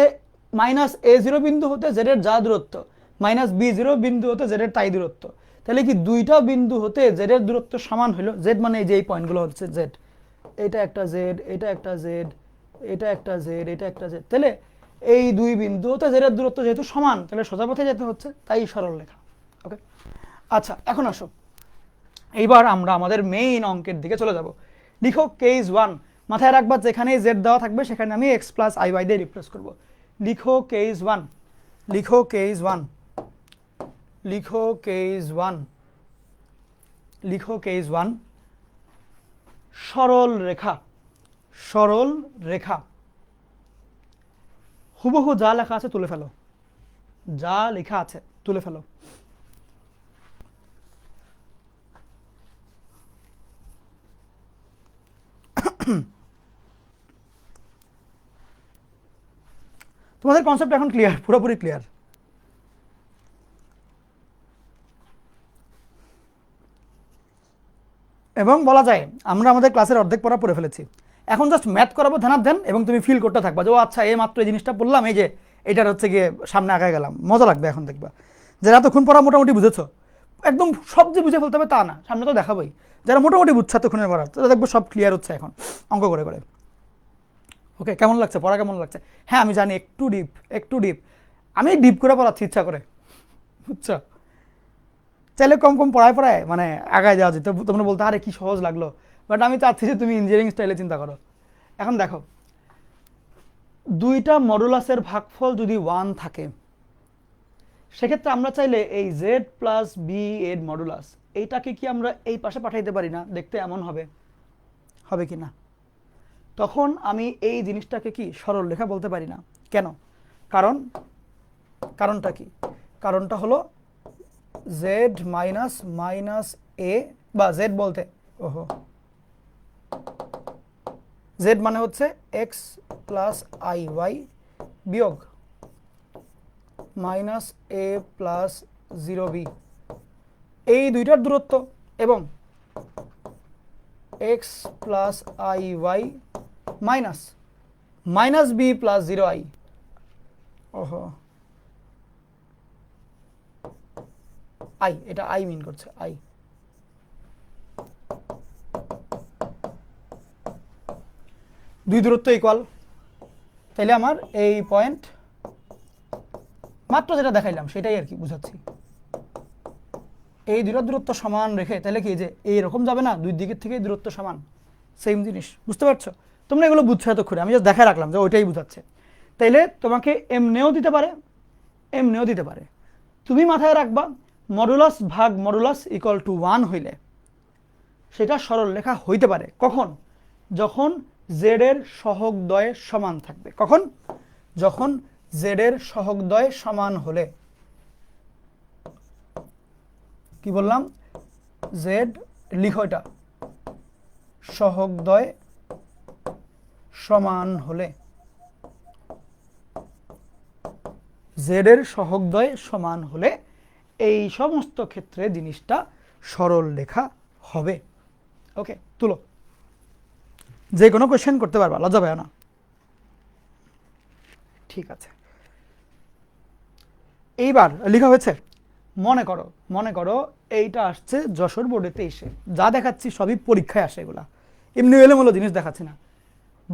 -a0 বিন্দু হতে জেডের যা দূরত্ব, -b0 বিন্দু হতে জেডের তাই দূরত্ব। তাহলে কি দুইটা বিন্দু হতে জেডের দূরত্ব সমান হলো। জেড মানে এই যে এই পয়েন্টগুলো হচ্ছে জেড, এটা একটা জেড, এটা একটা জেড, এটা একটা জেড, এটা একটা জেড। তাহলে এই দুই বিন্দু হতে জেডের দূরত্ব যেহেতু সমান, তাহলে সোজা পথে যেতে হচ্ছে, তাই সরল রেখা। ওকে, আচ্ছা এখন আসো, এইবার আমরা আমাদের মেইন অঙ্কের দিকে চলে যাব। লিখো কেস 1, মাথায় রাখবা যেখানে জেড দেওয়া থাকবে সেখানে আমি এক্স প্লাস আই ওয়াই দিয়ে রিপ্লেস করবো। লিখো কেস 1, লিখো কেস 1, লিখো কেস 1, লিখো কেস 1, সরল রেখা, সরল রেখা। হুবহু যা লেখা আছে তুলে ফেলো, যা লেখা আছে তুলে ফেলো। তোমাদের কনসেপ্ট এখন ক্লিয়ার, পুরোপুরি ক্লিয়ার। এবং বলা যায় আমরা আমাদের ক্লাসের অর্ধেক পড়া পড়ে ফেলেছি, এখন জাস্ট ম্যাথ করাবো ধ্যান, এবং তুমি ফিল করতে থাকবা যে ও আচ্ছা এই মাত্র এই জিনিসটা পড়লাম, এই যে এটার হচ্ছে গিয়ে সামনে আগায় গেলাম, মজা লাগবে এখন দেখবা। যারা এতক্ষণ পড়া মোটামুটি বুঝেছো, একদম সব যে বুঝে ফেলতে হবে তা না, সামনে তো দেখাবোই। যারা মোটামুটি বুঝছে এতক্ষণের পড়া, তারা দেখবো সব ক্লিয়ার হচ্ছে এখন অঙ্ক করে করে। ওকে, কেমন লাগছে পড়া, কেমন লাগছে? হ্যাঁ আমি জানি একটু ডিপ, একটু ডিপ, আমি ডিপ করে পড়াচ্ছি ইচ্ছা করে, বুঝছো? চাইলে কম কম পড়ায় পড়ায় মানে আগায় যাওয়া যেত, তোমরা বলতে আরে কি সহজ লাগলো, বাট আমি চাচ্ছি যে তুমি ইঞ্জিনিয়ারিং স্টাইলে চিন্তা করো। এখন দেখো, দুইটা মডুলাসের ভাগফল যদি 1 থাকে সেক্ষেত্রে আমরা চাইলে এই জেড প্লাস বি এর মডুলাস এইটাকে কি আমরা এই পাশে পাঠাইতে পারি না? দেখতে এমন হবে, হবে কি না? তখন আমি এই জিনিসটাকে কি সরল রেখা বলতে পারি না। কেন? কারণ কারণটা কি? কারণটা হলো জেড মাইনাস মাইনাস এ, বা জেড বলতে ওহো জেড মানে হচ্ছে এক্স প্লাস আই ওয়াই বিয়োগ মাইনাস এ প্লাস 0 বি, এই দুইটার দূরত্ব এবং x plus I Y minus minus b plus 0i। ওহো, আই, এটা আই মিন করছে, আই। দুই দূরত্ব ইকুয়াল, তাইলে আমার এই পয়েন্ট মাত্র যেটা দেখাইলাম সেটাই আর কি বুঝাচ্ছি। এই দুটো দূরত্ব সমান রেখে তাহলে কি যে এইরকম যাবে না, দুই দিকের থেকেই দূরত্ব সমান, সেম জিনিস, বুঝতে পারছো? তোমরা এগুলো বুঝছো এতক্ষণে, আমি জাস্ট দেখায় রাখলাম যে ওইটাই বুঝাচ্ছে। তাইলে তোমাকে এমনিও দিতে পারে, এমনিও দিতে পারে। তুমি মাথায় রাখবা মডুলাস ভাগ মডুলাস ইকুয়াল টু 1 হইলে সেটা সরল রেখা হইতে পারে কখন? যখন জেড এর সহগদ্বয় সমান থাকবে। কখন? যখন জেড এর সহগদ্বয় সমান হলে। কি বললাম? জেড, লিখো এটা, সহগদ্বয় সমান হলে, জেড এর সহগদ্বয় সমান হলে এই সমস্ত ক্ষেত্রে জিনিসটা সরল রেখা হবে। ওকে, তুলো, যে কোনো কোয়েশ্চেন করতে পারবা, লজ্জা পায় না। ঠিক আছে, এইবার লেখা হয়েছে। মনে করো এইটা আসছে যশোর বোর্ডে 23-এ, যা দেখাচ্ছি সবই পরীক্ষায় আসে, এগুলা এমনি এলোমেলো জিনিস দেখাচ্ছি না।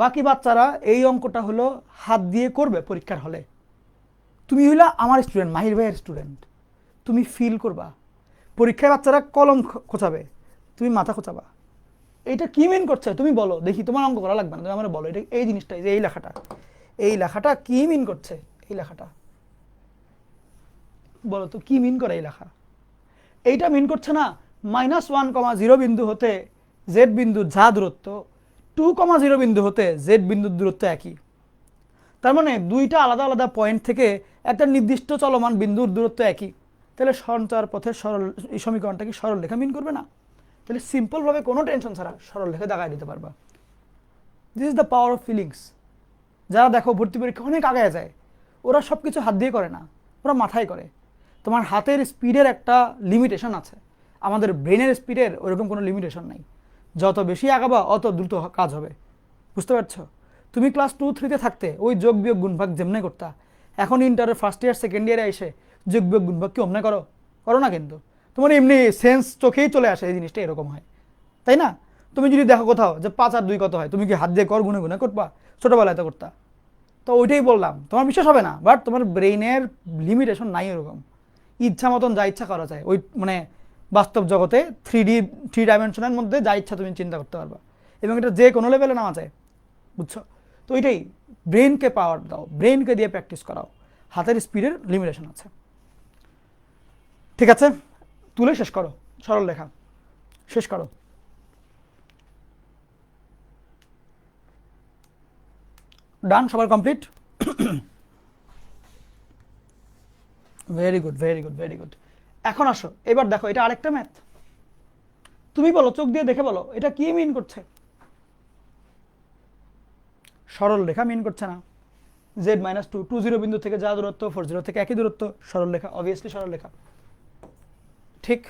বাকি বাচ্চারা এই অঙ্কটা হলো হাত দিয়ে করবে পরীক্ষার হলে। তুমি হইলা আমার স্টুডেন্ট, মাহির ভাইয়ের স্টুডেন্ট, তুমি ফিল করবা। পরীক্ষায় বাচ্চারা কলম খোঁচাবে, তুমি মাথা খোঁচাবা। এইটা কি মিন করছে তুমি বলো দেখি, তোমার অঙ্ক করা লাগবে না, তুমি আমার বলো এটা, এই জিনিসটাই, যে এই লেখাটা কি মিন করছে, এই লেখাটা বলো তো কি মিন করে এই লেখা? এইটা মিন করছে না -1,0 বিন্দু হতে জেড বিন্দুর যা দূরত্ব, 2,0 বিন্দু হতে জেড বিন্দুর দূরত্ব একই। তার মানে দুইটা আলাদা আলাদা পয়েন্ট থেকে একটা নির্দিষ্ট চলমান বিন্দুর দূরত্ব একই। তাহলে সঞ্চার পথের সরল, এই সমীকরণটা কি সরল রেখা মিন করবে না? তাহলে সিম্পলভাবে কোনো টেনশন ছাড়া সরল রেখা দাগায় দিতে পারবা। This is the power of feelings. যারা দেখো ভর্তি পরীক্ষা অনেক আগে যায়, ওরা সব কিছু হাত দিয়ে করে না, ওরা মাথায় করে। তোমার হাতের স্পিডের একটা লিমিটেশন আছে, আমাদের ব্রেনের স্পিডের ওরকম কোনো লিমিটেশন নাই। যত বেশি আগাবা অত দ্রুত কাজ হবে, বুঝতে পারছো? তুমি ক্লাস 2-3-তে থাকতে ওই যোগ বিয়োগ গুণভাগ যেমনে করতা, এখন ইন্টারের ফার্স্ট ইয়ার সেকেন্ড ইয়ারে এসে যোগ বিয়োগ গুণভাগ কি অমনে করো না, কিন্তু তোমার এমনি সেন্স চোখেই চলে আসে, এই জিনিসটা এরকম হয়, তাই না? তুমি যদি দেখো কোথাও যে 5 আর 2 কত হয়, তুমি কি হাত দিয়ে কর গুনে গুনে করবা? ছোটোবেলায় তো করতা। তো ওইটাই বললাম, তোমার বিশ্বাস হবে না, বাট তোমার ব্রেইনের লিমিটেশন নাই ওরকম, ইচ্ছা মতন যা ইচ্ছা করা যায়। ওই মানে বাস্তব জগতে 3 ডাইমেনশনের মধ্যে যা ইচ্ছা তুমি চিন্তা করতে পারবা, এবং এটা যে কোনো লেভেলে নেওয়া যায়, বুঝছো? তো ওইটাই, ব্রেনকে পাওয়ার দাও, ব্রেনকে দিয়ে প্র্যাকটিস করাও। হাতের স্পিডের লিমিটেশন আছে, ঠিক আছে? তুলে শেষ করো, সরল লেখা শেষ করো। ডান, সবার complete? Very good, very good, very good. এখন আসো, এবার দেখো এটা আরেকটা ম্যাথ। তুমি বলো, চোখ দিয়ে দেখে বলো এটা কি মিন করছে? সরল রেখা মিন করছে না? z-2, 20 বিন্দু থেকে যা দূরত্ব, 40 থেকে একই দূরত্ব, সরল রেখা, অবভিয়াসলি সরল রেখা, ঠিক?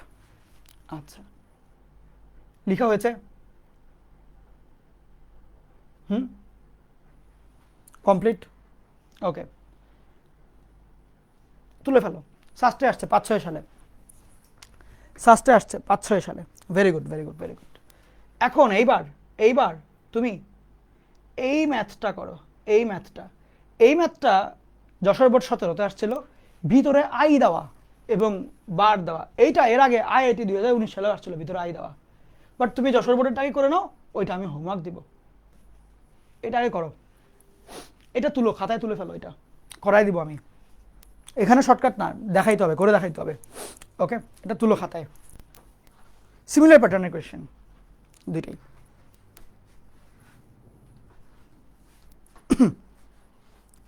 আচ্ছা, লেখা হয়েছে? কমপ্লিট? ওকে, তুলে ফেলো। সাস্টে আসছে 5-6 সালে, সাস্টে আসছে 5-6 সালে। Very good, very good, very good. এখন এইবার তুমি এই ম্যাথটা করো, এই ম্যাথটা যশোর বোর্ড 17-তে আসছিল, ভিতরে আই দেওয়া এবং বার দেওয়া। এইটা এর আগে IIT 2019 সালে আসছিল, ভিতরে আই দেওয়া। বাট তুমি যশোর বোর্ডেরটাকে করে নাও, ওইটা আমি হোমওয়ার্ক দিব, এটা আগে করো। এটা তুলো, খাতায় তুলে ফেলো, এটা করাই দিব আমি। এখানে শর্টকাট না, দেখাইতে হবে, করে দেখাইতে হবে। ওকে, এটা তুলো খাতায়। সিমিলার প্যাটার্নের কোয়েশ্চেন দুইটাই।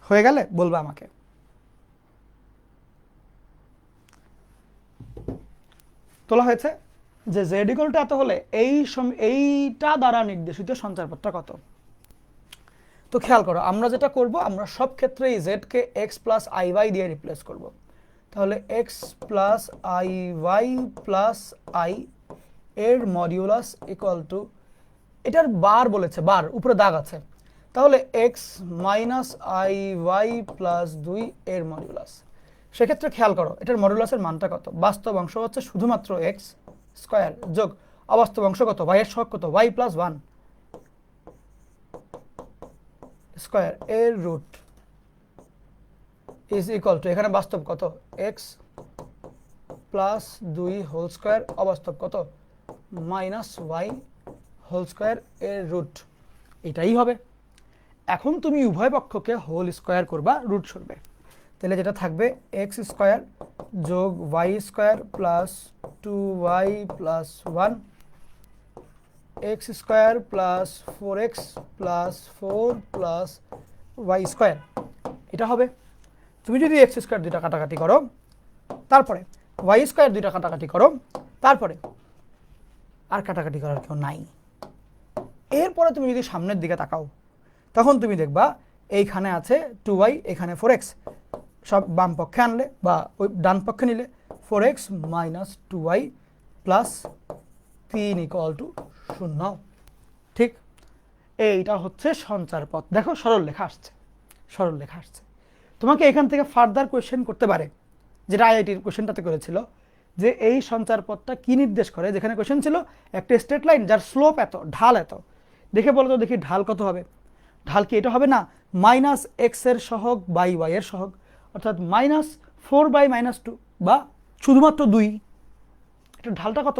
হয়ে গেলে বলবা আমাকে। তোলা হয়েছে যে জেড ইকুয়াল টু এত হলে এইটা দ্বারা নির্দেশিত সঞ্চারপথটা কত? তো খেয়াল করো, আমরা যেটা করব, আমরা সব ক্ষেত্রেই জেডকে এক্স প্লাস আই ওয়াই দিয়ে রিপ্লেস করব। তাহলে x plus I y plus i এর মডিউলাস ইকুয়াল টু এটার বার বলেছে, বার উপরে দাগ আছে, তাহলে x minus i y plus 2 এর মডিউলাস। সেক্ষেত্রে খেয়াল করো এটার মডিউলাসের মানটা কত। বাস্তব অংশ হচ্ছে শুধুমাত্র এক্স স্কোয়ার যোগ অবাস্তব অংশ কত, ওয়াই এর সহগ কত, ওয়াই প্লাস 1 স্কোয়ার এর রুট ইজ ইকুয়াল টু, এখানে বাস্তব কত এক্স প্লাস 2 হোল স্কোয়ার, অবাস্তব কত মাইনাস ওয়াই হোল স্কোয়ার এর রুট, এটাই হবে। এখন তুমি উভয় পক্ষকে হোল স্কোয়ার করবা, রুট সরবে, তাহলে যেটা থাকবে এক্স স্কোয়ার যোগ y square plus 2y plus 1 x square plus 4x plus 4 plus Y square, এটা হবে। তুমি যদি এক্স স্কোয়ার দুইটা কাটাকাটি করো, তারপরে ওয়াই স্কোয়ার দুইটা কাটাকাটি করো, তারপরে আর কাটাকাটি করার কেউ নাই। এরপরে তুমি যদি সামনের দিকে তাকাও, তখন তুমি দেখবা এইখানে আছে 2y, এখানে 4x, সব বাম পক্ষে আনলে বা ওই ডান পক্ষে নিলে 4x minus 2y plus 3 equal to 0। ঠিক, এইটা হচ্ছে সঞ্চার পথ। দেখো সরল লেখা আসছে, সরল লেখা আসছে। তোমাকে এখান থেকে ফার্দার কোয়েশ্চেন করতে পারে, যেটা আইআইটির কোয়েশ্চেনটাতে করেছিল, যে এই সঞ্চার পথটা কি নির্দেশ করে। যেখানে কোয়েশ্চেন ছিল একটা স্ট্রেট লাইন যার স্লোপ এত, ঢাল এত, দেখে বলো তো দেখি ঢাল কত হবে। ঢাল কি এটা হবে না মাইনাস এক্স এর সহগ বাই ওয়াই এর সহগ, অর্থাৎ মাইনাস 4 বাই মাইনাস 2 বা শুধুমাত্র 2। এটা ঢালটা কত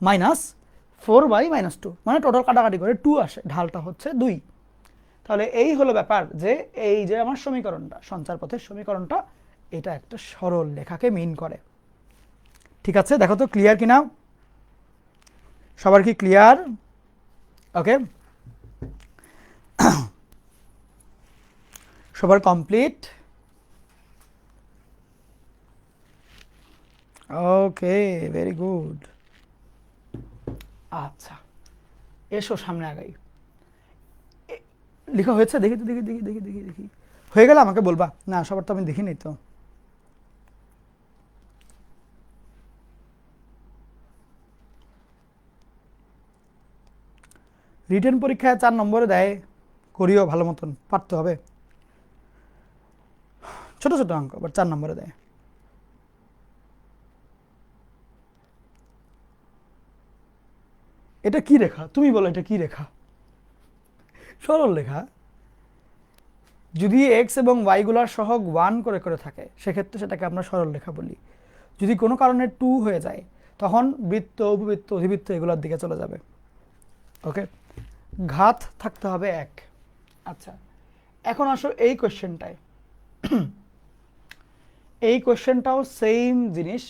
মাইনাস 4 বাই মাইনাস 2, মানে টোটাল কাটাকাটি করে 2 আসে, ঢালটা হচ্ছে 2। তাহলে এই হলো ব্যাপার, যে এই যে আমার সমীকরণটা, সঞ্চার পথের সমীকরণটা, এটা একটা সরল লেখাকে মিন করে। ঠিক আছে, দেখো তো ক্লিয়ার কিনা, সবার কি ক্লিয়ার? ওকে, সবার কমপ্লিট? ওকে, ভেরি গুড। আচ্ছা, এসো সামনে আগাই। লেখা হয়েছে? দেখি তো, দেখি দেখি দেখি দেখি দেখি হয়ে গেলে আমাকে বলবা। না, সবার তো আমি দেখিনি তো। রিটেন পরীক্ষায় 4 নম্বরে দেয়, করিও ভালো মতন, পারতে হবে। ছোট ছোট অঙ্ক, বাট 4 নম্বরে দেয়। এটা কি রেখা তুমি বলো, এটা কি রেখা? সরল রেখা। যদি এক্স এবং ওয়াই গুলার সহগ 1 করে করে থাকে, সেক্ষেত্রে সেটাকে আমরা সরল রেখা বলি। যদি কোনো কারণে 2 হয়ে যায়, তখন বৃত্ত, উপবৃত্ত, অধিবৃত্ত এগুলোর দিকে চলে যাবে। ওকে, ঘাত থাকতে হবে 1। আচ্ছা, এখন আসো এই কোশ্চেনটায়। এই কোশ্চেনটাও সেম জিনিস,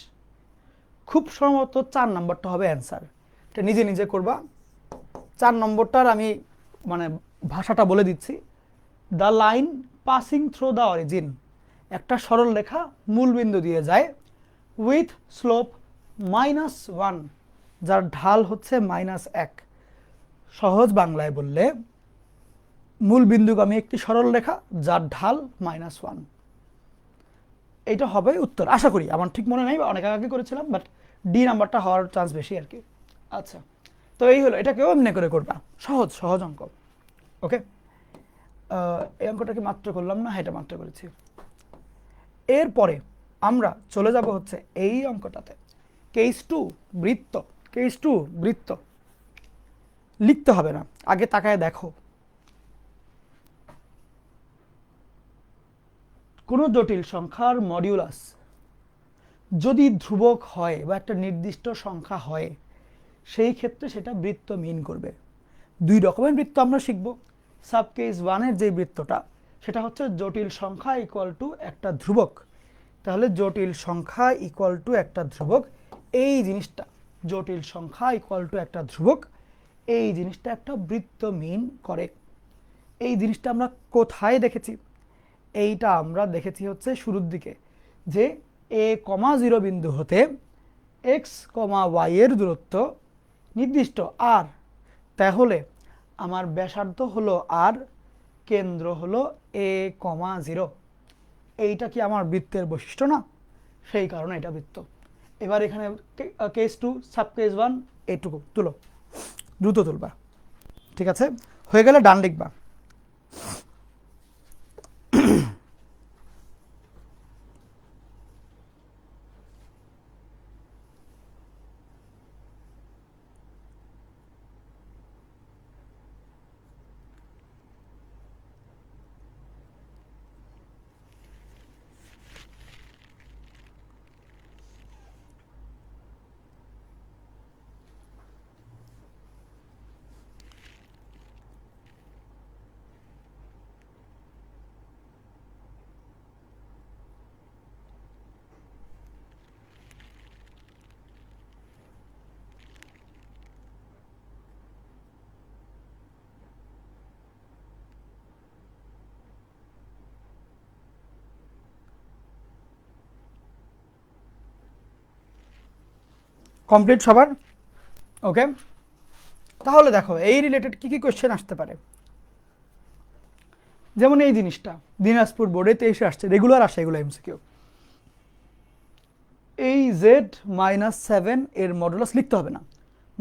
খুব সম্ভবত 4 নম্বরটা হবে অ্যান্সার। এটা নিজে নিজে করবা। 4 নম্বরটার আমি মানে ভাষাটা বলে দিচ্ছি। The line passing through the origin, একটা সরল রেখা মূলবিন্দু দিয়ে যায়, উইথ স্লোপ -1, যার ঢাল হচ্ছে -1। সহজ বাংলায় বললে, মূলবিন্দুগামী একটি সরল রেখা যার ঢাল -1। এইটা হবে উত্তর, আশা করি। আমার ঠিক মনে নেই, অনেক আগে করেছিলাম, বাট ডি নাম্বারটা হওয়ার চান্স বেশি আর কি। আচ্ছা, তো এই হলো, এটাকেও এমনি করে করবা, সহজ সহজ অঙ্ক। ওকে, এই অঙ্কটা কি মাত্র করলাম না? এটা মাত্র করেছি। এরপরে আমরা চলে যাব হচ্ছে এই অঙ্কটাতে, কেস 2 বৃত্ত। কেস 2 বৃত্ত লিখতে হবে না, আগে তাকায় দেখো। কোনো জটিল সংখ্যার মডিউলাস যদি ধ্রুবক হয় বা একটা নির্দিষ্ট সংখ্যা হয়, সেই ক্ষেত্রে সেটা বৃত্ত মিন করবে। 2 রকমের বৃত্ত আমরা শিখব। সাব কেস 1-এর যে বৃত্তটা, সেটা হচ্ছে জটিল সংখ্যা ইকুয়াল টু একটা ধ্রুবক। তাহলে জটিল সংখ্যা ইকুয়াল টু একটা ধ্রুবক, এই জিনিসটা, জটিল সংখ্যা ইকুয়াল টু একটা ধ্রুবক, এই জিনিসটা একটা বৃত্ত মিন করে। এই জিনিসটা আমরা কোথায় দেখেছি? এইটা আমরা দেখেছি হচ্ছে শুরুর দিকে, যে a,0 বিন্দু হতে x, y এর দূরত্ব নির্দিষ্ট r, তাহলে আমার ব্যাসার্ধ হলো r, কেন্দ্র হলো a,0। এইটা কি আমার বৃত্তের বৈশিষ্ট্য না? সেই কারণে এটা বৃত্ত। এবার এখানে কেস 2 সাব কেস 1 এইটুকু তুলো, দ্রুত তুলবা। ঠিক আছে, হয়ে গেলে ডান লিখবা। কমপ্লিট সবার? ওকে, তাহলে দেখো এই রিলেটেড কি কি কোয়েশ্চেন আসতে পারে। যেমন এই জিনিসটা দিনাজপুর বোর্ডে 23 আসছে, রেগুলার আসে এগুলো এমসিকিউ। এই z-7 এর মডুলাস লিখতে হবে না,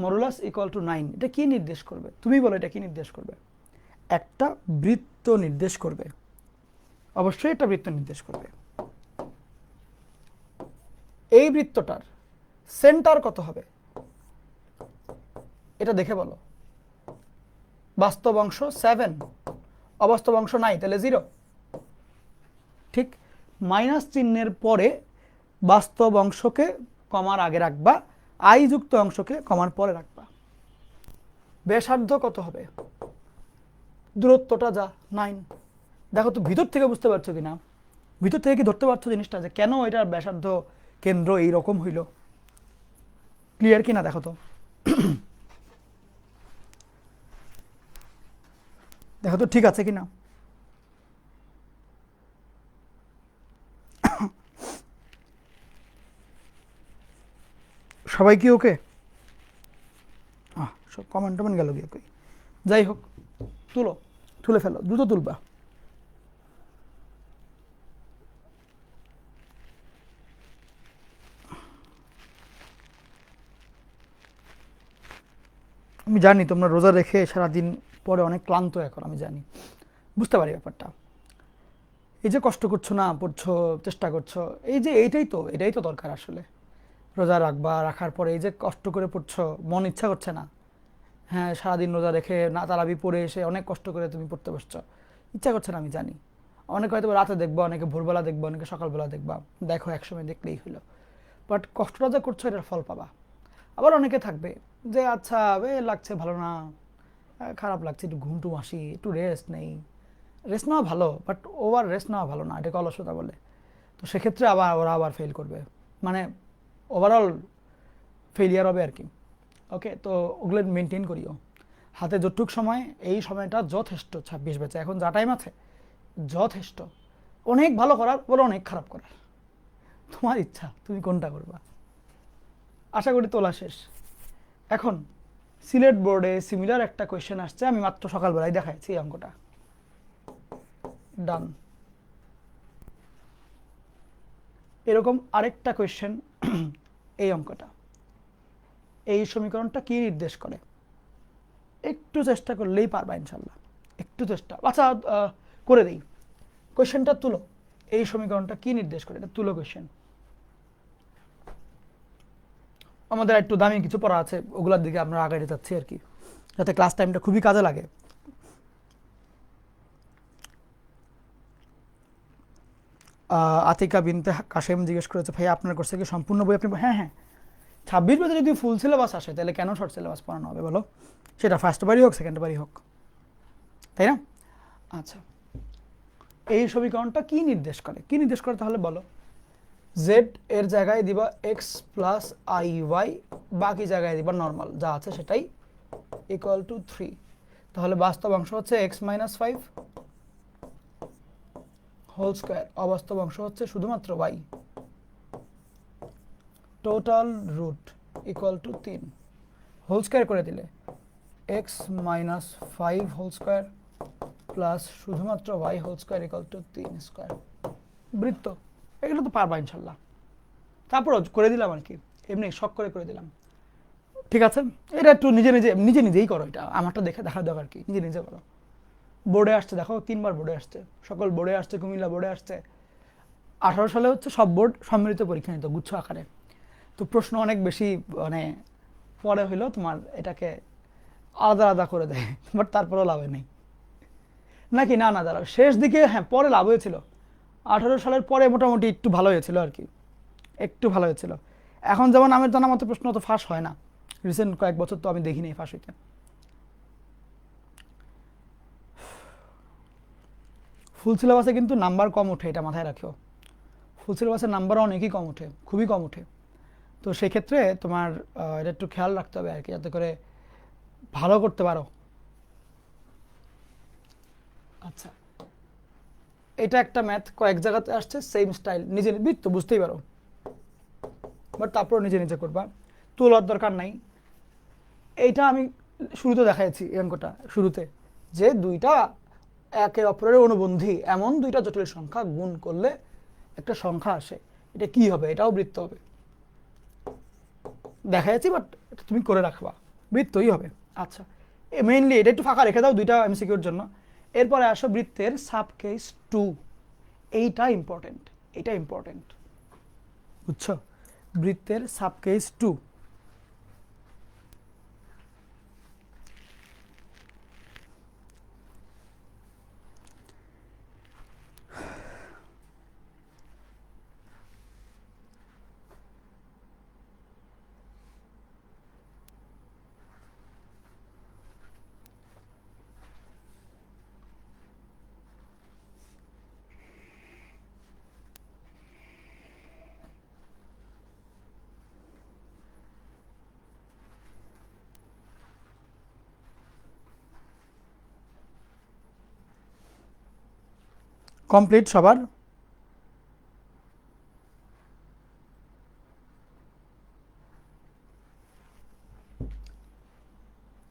মডুলাস ইকুয়াল টু 9, এটা কি নির্দেশ করবে? তুমি বলো এটা কি নির্দেশ করবে? একটা বৃত্ত নির্দেশ করবে, অবশ্যই একটা বৃত্ত নির্দেশ করবে। এই বৃত্তটার সেন্টার কত হবে এটা দেখে বলো। বাস্তব অংশ 7, অবাস্তব অংশ নাই, তাহলে 0। ঠিক, মাইনাস চিহ্নের পরে বাস্তব অংশকে কমার আগে রাখবা, আই যুক্ত অংশকে কমার পরে রাখবা। ব্যাসার্ধ কত হবে? দূরত্বটা যা 9। দেখো তো ভিতর থেকে বুঝতে পারছো কিনা, ভিতর থেকে কি ধরতে পারছো জিনিসটা যে কেন এটার ব্যাসার্ধ কেন্দ্র এইরকম হইল? ক্লিয়ার কিনা দেখো তো। দেখো তো ঠিক আছে কিনা। সবাই কি ওকে? সব কমেন্ট টমেন্ট গেল গিয়ে কই। যাই হোক, তুলো, তুলে ফেলো, দ্রুত তুলবা। আমি জানি তোমরা রোজা রেখে সারাদিন পরে অনেক ক্লান্ত এখন, আমি জানি, বুঝতে পারি ব্যাপারটা। এই যে কষ্ট করছো না, পড়ছো, চেষ্টা করছো, এই যে এটাই তো দরকার আসলে। রোজা রাখবা, রাখার পরে এই যে কষ্ট করে পড়ছো, মন ইচ্ছা করছে না। হ্যাঁ, সারাদিন রোজা রেখে না তারাবি পড়ে এসে অনেক কষ্ট করে তুমি পড়তে বসছো, ইচ্ছা করছে না, আমি জানি। অনেকে হয়তো রাতে দেখবো, অনেকে ভোরবেলা দেখবো, অনেকে সকালবেলা দেখবা, দেখো একসময় দেখলেই হলো। বাট কষ্টটা যা করছো এটার ফল পাবা। আবার অনেকে থাকবে যে আচ্ছা লাগছে ভালো না, খারাপ লাগছে, একটু ঘুম টুম আসি, একটু রেস্ট নেই। রেস্ট নেওয়া ভালো, বাট ওভার রেস্ট নেওয়া ভালো না, এটাকে অলসতা বলে। তো সেক্ষেত্রে ওরা আবার ফেল করবে, মানে ওভারঅল ফেলিয়ার হবে আর কি। ওকে, তো ওগুলো মেনটেন করিও। হাতে যতটুক সময়, এই সময়টা যথেষ্ট। 26 বেচে এখন যা টাইম আছে যথেষ্ট। অনেক ভালো করার বলে অনেক খারাপ করার, তোমার ইচ্ছা তুমি কোনটা করবা। আশা করি তোলা শেষ। এখন সিলেট বোর্ডে সিমিলার একটা কোয়েশ্চেন আসছে, আমি মাত্র সকালবেলায় দেখাইছি এই অঙ্কটা। ডান। এরকম আরেকটা কোয়েশ্চেন, এই অঙ্কটা, এই সমীকরণটা কি নির্দেশ করে? একটু চেষ্টা করলেই পারবা ইনশাল্লাহ, একটু চেষ্টা। আচ্ছা, করে দিই, কোয়েশ্চেনটা তুলো। এই সমীকরণটা কি নির্দেশ করে, এটা তুলো কোয়েশ্চেন। আমাদের একটু দামি কিছু পড়া আছে, ওগুলোর দিকে আমরা আগাইতে চাচ্ছি আর কি, যাতে ক্লাস টাইমটা খুবই কাজে লাগে। আতিকা বিনতে কাশেম জিজ্ঞেস করেছে, ভাই আপনার কোর্সে কি সম্পূর্ণ বই আপনি? হ্যাঁ হ্যাঁ, 26 বছর যদি ফুল সিলেবাস আসে তাহলে কেন শর্ট সিলেবাস পড়ানো হবে বলো? সেটা ফার্স্ট বারই হোক, সেকেন্ড বারই হোক, তাই না? আচ্ছা, এই সমীকরণটা কি নির্দেশ করে? কি নির্দেশ করে তাহলে বলো। জেড এর জায়গায় দিবা এক্স প্লাস আই ওয়াই, বাকি জায়গায় দিবা নর্মাল যা আছে সেটাই, ইকুয়াল টু 3। তাহলে বাস্তব অংশ হচ্ছে এক্স মাইনাস 5 হোল স্কোয়ার, অবাস্তব অংশ হচ্ছে শুধুমাত্র Y, total root equal to 3। Whole square করে দিলে X minus 5 whole square plus শুধুমাত্র Y whole square equal to 3 square. বৃত্ত, এগুলো তো পারবা ইনশাল্লাহ। তারপর করে দিলাম আর কি, এমনি শখ করে দিলাম। ঠিক আছে, এটা একটু নিজেই করো, এটা আমারটা দেখা দরকার কি, নিজে করো। বোর্ডে আসছে দেখো, 3বার বোর্ডে আসছে, সকল বোর্ডে আসছে, কুমিল্লা বোর্ডে আসছে। 18 সালে হচ্ছে সব বোর্ড সম্মিলিত পরীক্ষা নিত গুচ্ছ আকারে। তো প্রশ্ন অনেক বেশি, মানে পরে হইলো তোমার এটাকে আলাদা আলাদা করে দেয়, বাট তারপরেও লাভে নেই নাকি। না দাঁড়াও, শেষ দিকে হ্যাঁ পরে লাভ হয়েছিল, 18 সালের পরে মোটামুটি একটু ভালো হয়েছিল আর কি, একটু ভালো হয়েছিল। এখন যেমন আমার জানা মতো প্রশ্ন তো ফাঁস হয় না, রিসেন্ট কয়েক বছর তো আমি দেখিনি ফাঁস হইতে। ফুল সিলেবাসে কিন্তু নাম্বার কম ওঠে, এটা মাথায় রাখো। ফুল সিলেবাসের নাম্বার অনেকই কম ওঠে, খুবই কম ওঠে। তো সেক্ষেত্রে তোমার এটা একটু খেয়াল রাখতে হবে আর কি, যাতে করে ভালো করতে পারো। আচ্ছা, এটা একটা ম্যাথ কয়েক জায়গাতে আসছে সেম স্টাইল, নিজে তো বুঝতেই পারো, বাট তারপর নিজে করবা, তোলার দরকার নাই। এইটা আমি শুরুতে দেখাইছি, এই অঙ্কটা শুরুতে, যে দুইটা একে অপরের অনুবন্ধী এমন দুইটা জটিল সংখ্যা গুণ করলে একটা সংখ্যা আসে, এটা কি হবে, এটাও বৃত্ত হবে। দেখাইছি, বাট তুমি করে রাখবা, বৃত্তই হবে। আচ্ছা, মেইনলি এটা একটু ফাঁকা রেখে দাও দুইটা এমসিকিউর জন্য। এরপরে আসো বৃত্তের সাব কেস 2, এইটা ইম্পর্টেন্ট, এটা ইম্পর্টেন্ট, বুঝছো? বৃত্তের সাব কেস 2, কমপ্লিট সবার?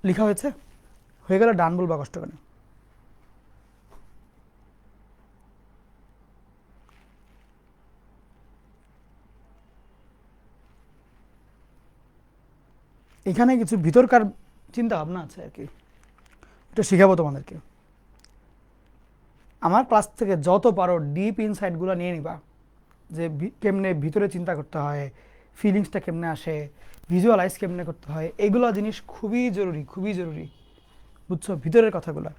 লেখা হয়েছে? হয়ে গেলে ডান বলবা, কষ্ট করে। এখানে কিছু ভিতরকার চিন্তা ভাবনা আছে আর কি, এটা শিখাবো তোমাদেরকে। আমার ক্লাস থেকে যত পারো ডিপ ইনসাইটগুলো নিয়ে নিবা, যে কেমনে ভিতরে চিন্তা করতে হয়, ফিলিংসটা কেমনে আসে, ভিজুয়ালাইজ কেমনে করতে হয়, এগুলো জিনিস খুবই জরুরি, খুবই জরুরি, বুঝছো? ভিতরের কথাগুলো,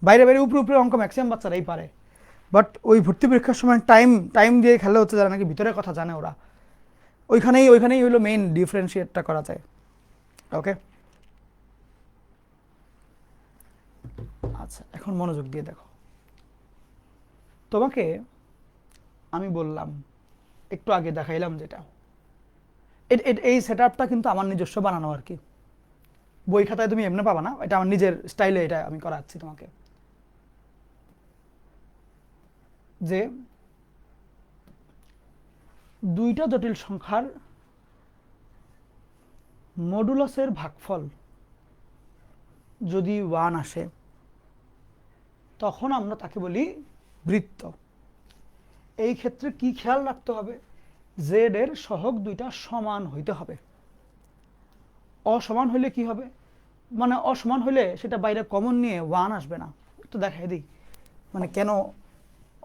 বাইরে বাইরে উপরে অঙ্ক ম্যাক্সিমাম বাচ্চারাই পারে, বাট ওই ভর্তি পরীক্ষার সময় টাইম দিয়ে খেলে হচ্ছে যারা নাকি ভিতরের কথা জানে, ওরা ওইখানেই হইলো মেইন ডিফারেন্সিয়েটটা করা যায়। ওকে, আচ্ছা এখন মনোযোগ দিয়ে দেখো, তোমাকে আমি বললাম একটু আগে দেখাইলাম যেটা, এই সেট আপটা কিন্তু আমার নিজস্ব বানানো আর কি, বই খাতায় তুমি এমনি পাবা না, এটা আমার নিজের স্টাইলে এটা আমি করাচ্ছি তোমাকে। যে দুইটা জটিল সংখ্যার মডুলাসের ভাগফল যদি 1 আসে, তখন আমরা তাকে বলি বৃত্ত। এই ক্ষেত্রে কি খেয়াল রাখতে হবে, জেড এর সহগ দুইটা সমান হইতে হবে। অসমান হইলে কি হবে, মানে অসমান হইলে সেটা বাইরে কমন নিয়ে 1 আসবে না। একটু দেখাই দিই মানে কেন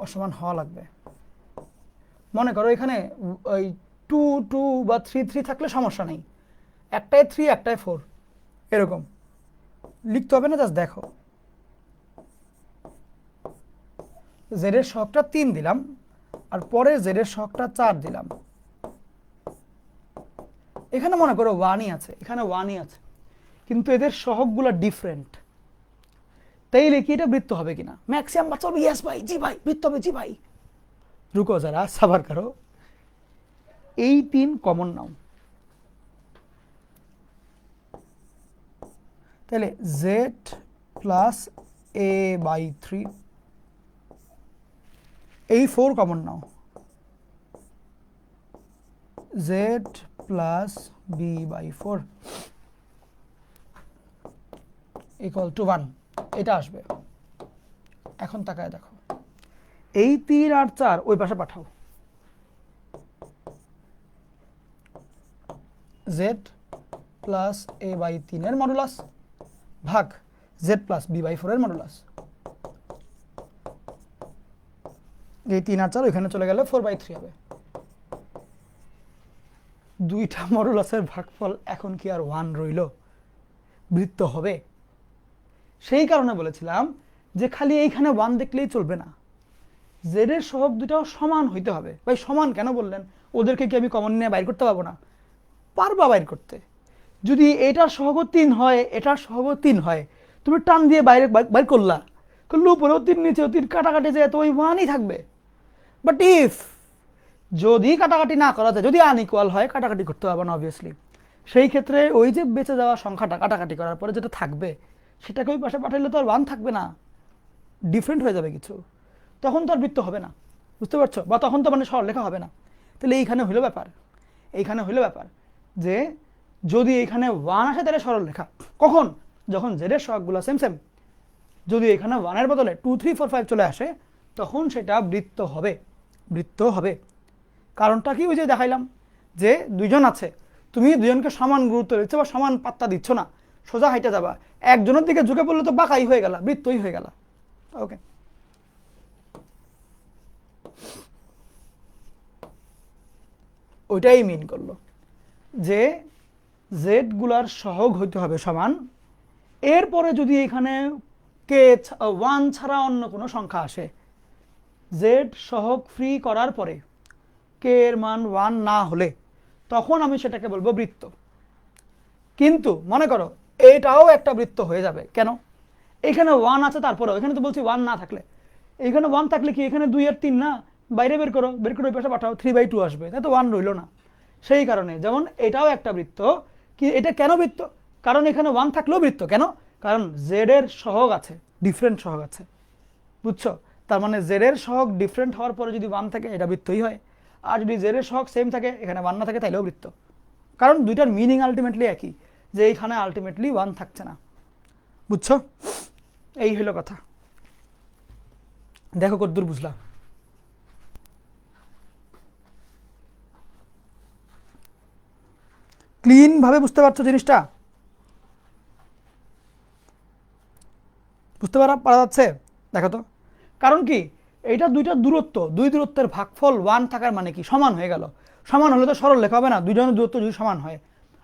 অসমান হওয়া লাগবে। মনে করো এখানে ওই 2 বা 3 থাকলে সমস্যা নেই, একটায় 3 একটায় 4 এরকম লিখতে হবে না, জাস্ট দেখো জেডের সহগটা 3 দিলাম, আর পরে জেডের সহগটা 4 দিলাম। এখানে মনে করো 1ই আছে, এখানে 1ই আছে, কিন্তু এদের সহগগুলো ডিফারেন্ট। তাইলে কি এটা বৃত্ত হবে কিনা? ম্যাক্সিমাম বাচ্চা বলবে ইয়েস ভাই, জি ভাই বৃত্ত হবে, জি ভাই। রুকো যারা, সাবার করো, এই 3 কমন নাও, তাহলে জেড প্লাস a/3, এই 4 common now, Z plus b/4 equal to 1, এটা আসবে। এখন তাকায় দেখো, এই 3 আর 4 ওই পাশে পাঠাও, z প্লাস এ বাই 3 এর মডুলাস ভাগ জেড প্লাস বি বাই 4 এর মডুলাস। এই 3 আর 4 ওইখানে চলে গেলে 4/3 হবে। দুইটা মডুলাসের ভাগফল এখন কি আর 1 রইল? বৃত্ত হবে। সেই কারণে বলেছিলাম যে খালি এইখানে 1 দেখলেই চলবে না, জেড এর সহগ দুটাও সমান হইতে হবে। ভাই সমান কেন বললেন? ওদেরকে কি আমি কমন নিয়ে বাইর করতে পারবো না? পারবা বাইর করতে। যদি এটার সহগ 3 হয়, এটার সহগ 3 হয়, তুমি টান দিয়ে বাইরে বাইর করলে উপরেও 3 নিচেও 3 কাটাকাটি যায় তো ওই 1ই থাকবে। বাট ইফ যদি কাটাকাটি না করা যায়, যদি আনইকুয়াল হয়, কাটাকাটি করতে পারবো না অবভিয়াসলি। সেই ক্ষেত্রে ওই যে বেঁচে যাওয়া সংখ্যাটা কাটাকাটি করার পরে যেটা থাকবে সেটাকে ওই পাশে পাঠাইলে তো আর 1 থাকবে না, ডিফারেন্ট হয়ে যাবে কিছু, তখন তো আর বৃত্ত হবে না। বুঝতে পারছো? বা তখন তো মানে সরলরেখা হবে না। তাহলে এইখানে হইলো ব্যাপার, এইখানে হইলো ব্যাপার যে যদি এইখানে 1 আসে তাহলে সরলরেখা। কখন? যখন জেডের সহগগুলো সেম সেম। যদি এখানে 1 এর বদলে 2 3 4 5 চলে আসে তখন সেটা বৃত্ত হবে, বৃত্ত হবে। কারণটা কি? ওই যে দেখাইলাম যে দুইজন আছে, তুমি দুজনকে সমান গুরুত্ব দিচ্ছ বা সমান পাত্তা দিচ্ছ না, সোজা হাইটে যাবা, একজনের দিকে ঝুঁকে পড়লে তো বাঁকাই হয়ে গেল, বৃত্তই হয়ে গেল। ওকে, ওইটাই মিন করলো যে জেড গুলার সহগ হইতে হবে সমান। এরপরে যদি এখানে কে 1 ছাড়া অন্য কোনো সংখ্যা আসে, জেড সহগ ফ্রি করার পরে কে এর মান 1 না হলে তখন আমি সেটাকে বলবো বৃত্ত। কিন্তু মনে করো এটাও একটা বৃত্ত হয়ে যাবে। কেন? এখানে 1 আছে, তারপরেও এখানে তো বলছি 1 না থাকলে, এখানে 1 থাকলে কি এখানে 2 আর 3 না, বাইরে বের করো, বের করে ওই পাশে পাঠাও, 3/2 আসবে, তাই তো 1 রইল না। সেই কারণে যেমন এটাও একটা বৃত্ত। কি এটা কেন বৃত্ত? কারণ এখানে 1 থাকলেও বৃত্ত। কেন? কারণ জেড এর সহগ আছে, ডিফারেন্ট সহগ আছে। বুঝছো? তার মানে জেড এর সহগ ডিফারেন্ট হওয়ার পরে যদি 1 থাকে এটা বৃত্তই হয়, আর যদি জেড এর সহগ সেম থাকে এখানে 1 না থাকে তাইলেও বৃত্ত। কারণ দুইটার মিনিং আলটিমেটলি একই, যে এইখানে আলটিমেটলি 1 থাকছে না। বুঝছো? এই হলো কথা। দেখো কতদূর বুঝলা। ক্লিন ভাবে বুঝতে পারছো জিনিসটা? বুঝতে পারা যাচ্ছে? দেখো তো, কারণ কি এইটা দুইটা দূরত্ব, দুই দূরত্বের ভাগফল 1 থাকার মানে কি সমান হয়ে গেল। সমান হলে তো সরল লেখা হবে না, দুইজনের দূরত্ব যদি সমান হয়।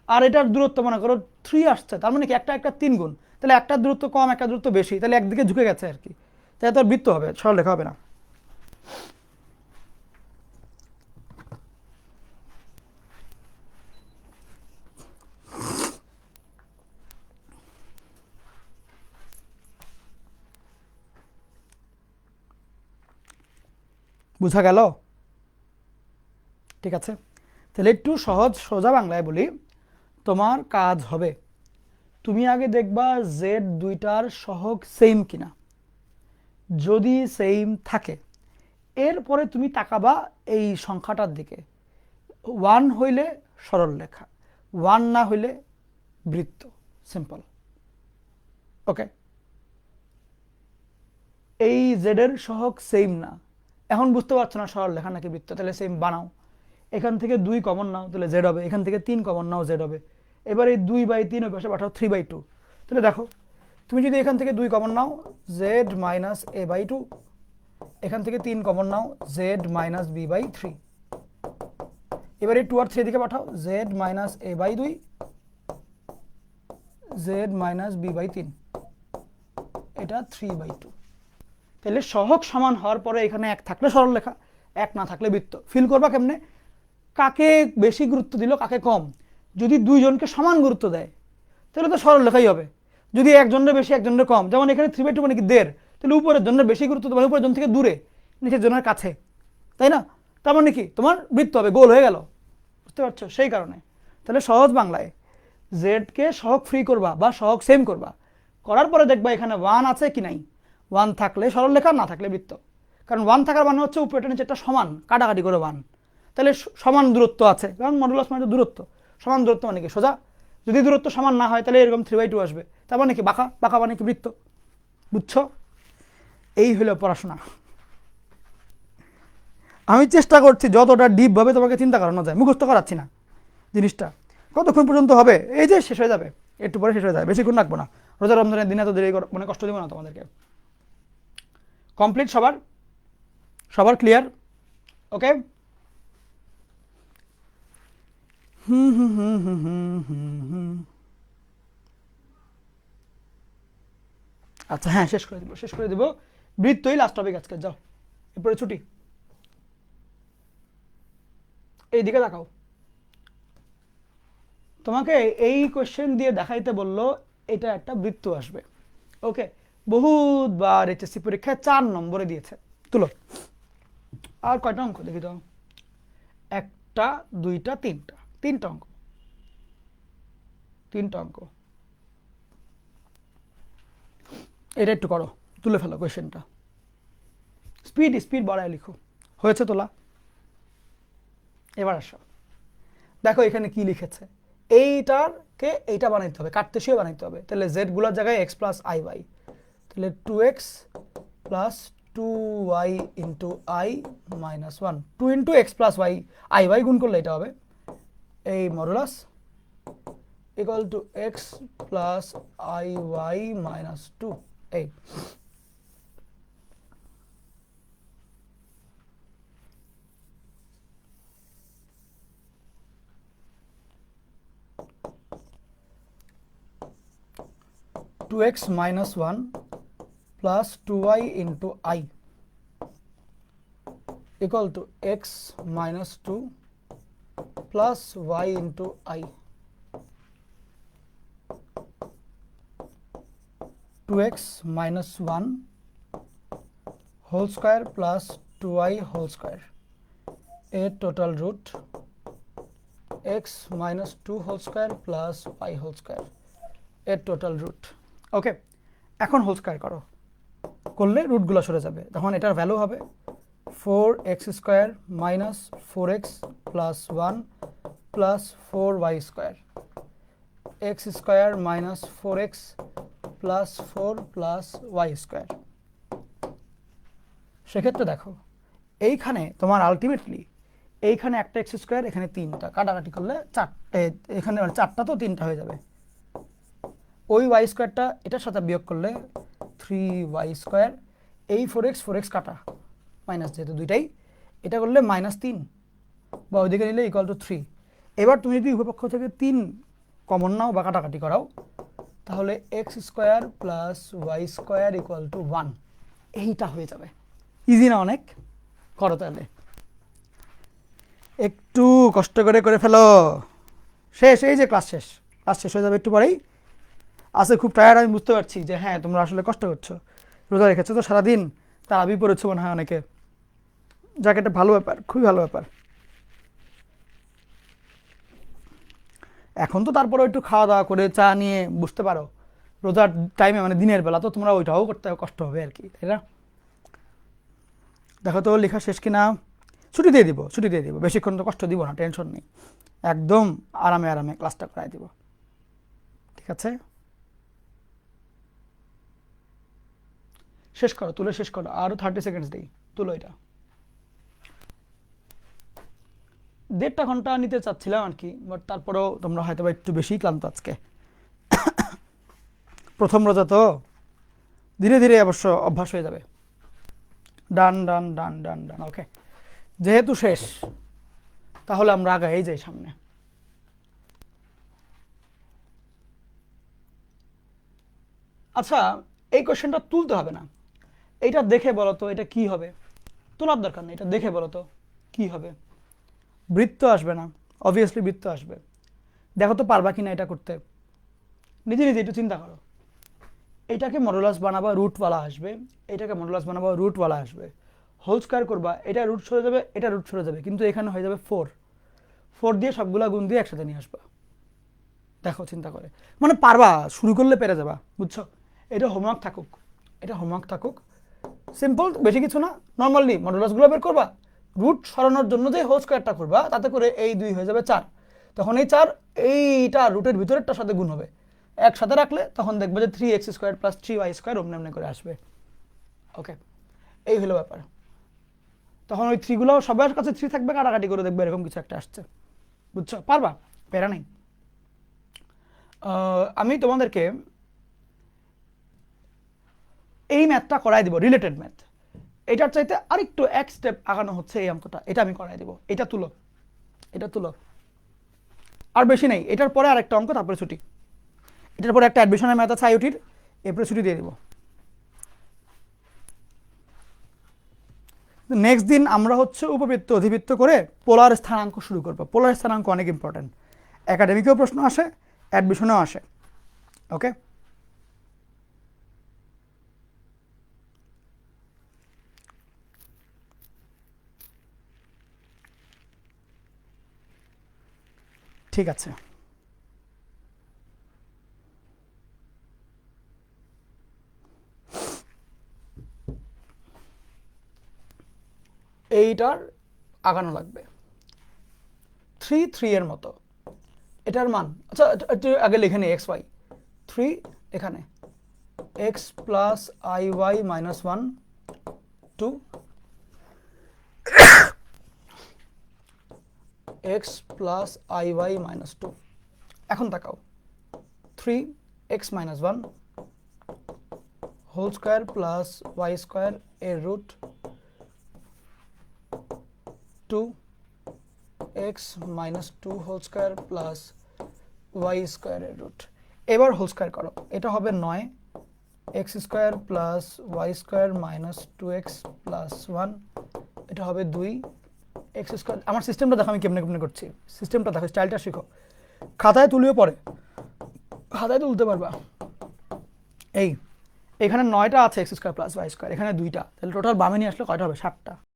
আর এটার দূরত্ব মনে করো 3 আসছে, তার মানে কি একটা একটা 3 গুণ, তাহলে একটা দূরত্ব কম একটা দূরত্ব বেশি, তাহলে একদিকে ঝুঁকে গেছে আর কি, তাহলে তো বৃত্ত হবে, সরল লেখা হবে না। বুঝা গেল? ঠিক আছে, তাহলে একটু সহজ সোজা বাংলায় বলি। তোমার কাজ হবে তুমি আগে দেখবা জেড দুইটার সহগ সেম কিনা। যদি সেম থাকে এরপরে তুমি তাকাবা এই সংখ্যাটার দিকে। 1 হইলে সরল রেখা, 1 না হইলে বৃত্ত। সিম্পল। ওকে, এই জেডের সহগ সেম না, এখন বুঝতে পারছো না সরল রেখা নাকি বৃত্ত, তাহলে সেম বানাও। এখান থেকে 2 কমন নাও, তাহলে জেড হবে। এখান থেকে 3 কমন নাও, জেড হবে। এবার এই 2/3 ওই পাশে পাঠাও 3/2। তাহলে দেখো তুমি যদি এখান থেকে 2 কমন নাও জেড মাইনাস a/2, এখান থেকে 3 কমন নাও জেড মাইনাস b/3। এবার এই 2 আর 3 দিকে পাঠাও Z minus a/2 Z minus b/3, এটা 3/2। তাহলে সহগ সমান হওয়ার পরে এখানে 1 থাকলে সরল রেখা, 1 না থাকলে বৃত্ত। ফিল করবা কেমনে? কাকে বেশি গুরুত্ব দিল কাকে কম। যদি দুইজনকে সমান গুরুত্ব দেয় তাহলে তো সরল লেখাই হবে। যদি একজনের বেশি একজনের কম, যেমন এখানে 3/2 মানে কি 1.5, তাহলে উপরের জনের বেশি গুরুত্ব দেবে, উপরের জন থেকে দূরে, নিচের জনের কাছে, তাই না? তার মানে কি তোমার বৃত্ত হবে, গোল হয়ে গেল। বুঝতে পারছো? সেই কারণে তাহলে সহজ বাংলায় জেডকে সহগ ফ্রি করবা বা সহগ সেম করবা, করার পরে দেখবা এখানে 1 আছে কি নাই। 1 থাকলে সরল লেখা, না থাকলে বৃত্ত। কারণ 1 থাকার মানে হচ্ছে উপরেটা নিচেরটা সমান, কাটাকাটি করে 1, তাহলে সমান দূরত্ব আছে, কারণ মডুলাস মানে দূরত্ব। সমান দূরত্ব মানে কি সোজা। যদি দূরত্ব সমান না হয় তাহলে এরকম 3/2 আসবে, তার মানে কি বাঁকা, বাঁকা মানে কি বৃত্ত। বুঝছো? এই হলো পড়াশোনা। আমি চেষ্টা করছি যতটা ডিপ ভাবে তোমাকে চিন্তা করানো যায়, মুখস্থ করাচ্ছি না জিনিসটা, কতক্ষণ পর্যন্ত হবে? এই যে শেষ হয়ে যাবে, একটু পরে শেষ হয়ে যাবে, বেশিক্ষণ রাখবো না। রোজা রমজানের দিনে তো দেরি মানে কষ্ট দিব না তোমাদেরকে। কমপ্লিট সবার? সবার ক্লিয়ার? ওকে। আচ্ছা হ্যাঁ, শেষ করে দিব। বৃত্তই লাস্ট টপিক আজকে, যাও এরপরে ছুটি। এইদিকে দেখাও। তোমাকে এই কোয়েশ্চেন দিয়ে দেখাইতে বললো এটা একটা বৃত্ত আসবে। ওকে, বহুতবার এইচএসসি পরীক্ষায় 4 নম্বরে দিয়েছে। তুলো। আর কয়টা অঙ্ক দেখি তো? একটা, দুইটা, তিনটা অঙ্ক। এটা একটু করো, তুলে ফেলো কোয়েশ্চেনটা। স্পিড বাড়ায় লিখো। হয়েছে তোলা? এবার আসো, দেখো এখানে কি লিখেছে। এইটারকে এইটা বানাইতে হবে, কাটতেশীয় বানাইতে হবে। তাহলে জেড গুলোর জায়গায় এক্স প্লাস আই ওয়াই, তাহলে 2x plus 2y into i minus 1, 2 into x plus y, i y গুণ করলে এটা হবে এই modulus equal to x plus I Y minus 2। এই 2x minus 1 plus 2y into I equal to x minus 2 plus y into I. 2x minus 1 whole square plus 2y whole square, a total root x minus 2 whole square plus y whole square, a total root. ওকে, এখন whole square করো, করলে রুটগুলো সরে যাবে। তখন এটার value হবে 4x square minus 4x plus 1 plus 4y square, x square minus 4x plus 4 plus y square. সেক্ষেত্রে দেখো এইখানে তোমার আলটিমেটলি এইখানে একটা এক্স স্কয়ার, এখানে 3টা, কাটাকাটি করলে 4টে, এখানে 4টা তো 3টা হয়ে যাবে। ওই ওয়াই স্কোয়ারটা এটার সাথে বিয়োগ করলে 3y স্কোয়ার, এই 4x কাটা মাইনাস, যেহেতু দুইটাই, এটা করলে -3 বা ওইদিকে নিলে ইকুয়াল টু 3। এবার তুমি যদি উভয় পক্ষ থেকে 3 কমন নাও বা কাটাকাটি করাও, তাহলে x square plus Y square equal to 1, এইটা হয়ে যাবে। ইজি না অনেক? করো তাহলে, একটু কষ্ট করে ফেলো। শেষ, এই যে ক্লাস শেষ হয়ে যাবে একটু পরেই। আজকে খুব টায়ার্ড, আমি বুঝতে পারছি যে হ্যাঁ তোমরা আসলে কষ্ট করছো, রোজা রেখেছো তো সারাদিন, তারাবি পড়েছো মনে হয় অনেকে, যাকে একটা ভালো ব্যাপার, খুবই ভালো ব্যাপার। এখন তো তারপরে একটু খাওয়া দাওয়া করে চা নিয়ে বুঝতে পারো, রোজার টাইমে মানে দিনের বেলা তো তোমরা ওইটাও করতে কষ্ট হবে আর কি, তাই না? দেখো তো লেখা শেষ কিনা। ছুটি দিয়ে দিব, বেশিক্ষণ তো কষ্ট দিব না, টেনশন নেই, একদম আরামে ক্লাসটা করাই দিব, ঠিক আছে? শেষ করো, তুলে শেষ করো, আরও 30 সেকেন্ডস দিই, তুলো। এটা 1.5 ঘন্টা নিতে চাচ্ছিলাম আর কি, বাট তারপরেও তোমরা হয়তো বা একটু বেশি ক্লান্ত আজকে। প্রথম রোজা তো, ধীরে ধীরে অবশ্য অভ্যাস হয়ে যাবে। ডান। ওকে, যেহেতু শেষ তাহলে আমরা আগাই যাই সামনে। আচ্ছা, এই কোশ্চেনটা তুলতে হবে না, এটা দেখে বলো তো এটা কি হবে। তোলার দরকার নেই, এটা দেখে বলো তো কি হবে। বৃত্ত আসবে না? অবভিয়াসলি বৃত্ত আসবে। দেখো তো পারবা কিনা এটা করতে, নিজে একটু চিন্তা করো। এটাকে মডুলাস বানাবা, রুটওয়ালা আসবে, এটাকে মডুলাস বানাবা, রুটওয়ালা আসবে। হোল স্কয়ার করবা, এটা রুট সরে যাবে, এটা রুট সরে যাবে, কিন্তু এখানে হয়ে যাবে 4 দিয়ে সবগুলা গুণ দিয়ে একসাথে নিয়ে আসবা। দেখো চিন্তা করে, মানে পারবা, শুরু করলে পেরে যাবা, বুঝছো? এটা হোমওয়ার্ক থাকুক, সিম্পল, বেশি কিছু না। নর্মালি মডুলাসগুলো বের করবা, রুট সরানোর জন্য যে হোল স্কয়ারটা করবা, তাতে করে এই 2 হয়ে যাবে 4, তখন এই 4 এইটা রুটের ভিতরেরটার সাথে গুণ হবে, একসাথে রাখলে তখন দেখবে যে 3x square plus 3y square অমনি করে আসবে। ওকে, এই হলো ব্যাপার। তখন ওই 3গুলো সবার কাছে 3 থাকবে, কাটাকাটি করে দেখবে এরকম কিছু একটা আসছে, বুঝছো? পারবা, প্যারা নেই। আমি তোমাদেরকে এই ম্যাথটা করাই দিব, রিলেটেড ম্যাথ। এটার চাইতে আরেকটু এক স্টেপ আগানো হচ্ছে এই অঙ্কটা, এটা আমি করাই দেব। এটা তুলো, এটা তুলো, আর বেশি নেই। এটার পরে আরেকটা অঙ্ক, তারপরে ছুটি। এটার পরে একটা অ্যাডমিশনের ম্যাথ আছে আইওটির, এরপরে ছুটি দিয়ে দিব। নেক্সট দিন আমরা হচ্ছে উপবৃত্ত অধিবৃত্ত করে পোলার স্থানাঙ্ক শুরু করবো। পোলার স্থানাঙ্ক অনেক ইম্পর্টেন্ট, একাডেমিকেও প্রশ্ন আসে, অ্যাডমিশনেও আসে। ওকে, ঠিক আছে। এইটার আগানো লাগবে 3 এর মতো। এটার মান আচ্ছা একটু আগে লিখে নিই, এক্স ওয়াই 3 এখানে X plus I Y minus 1 2 X plus I Y minus 2। এখন তাকাও, 3x minus 1 whole square plus Y square এর root 2x minus 2 whole square plus Y square এর রুট। এবার হোল স্কোয়ার করো, এটা হবে 9 X square plus Y square minus 2x plus 1, এটা হবে 2 এক্স স্কোয়ার। আমার সিস্টেমটা দেখো আমি কেমনে কেমনে করছি, সিস্টেমটা দেখো, স্টাইলটা শিখো, খাতায় তুলিও পরে, খাতায় তুলতে পারবা। এই এখানে 9টা আছে x square plus Y square, এখানে 2টা, তাহলে টোটাল বামে নিয়ে আসলে কয়টা হবে? 7টা।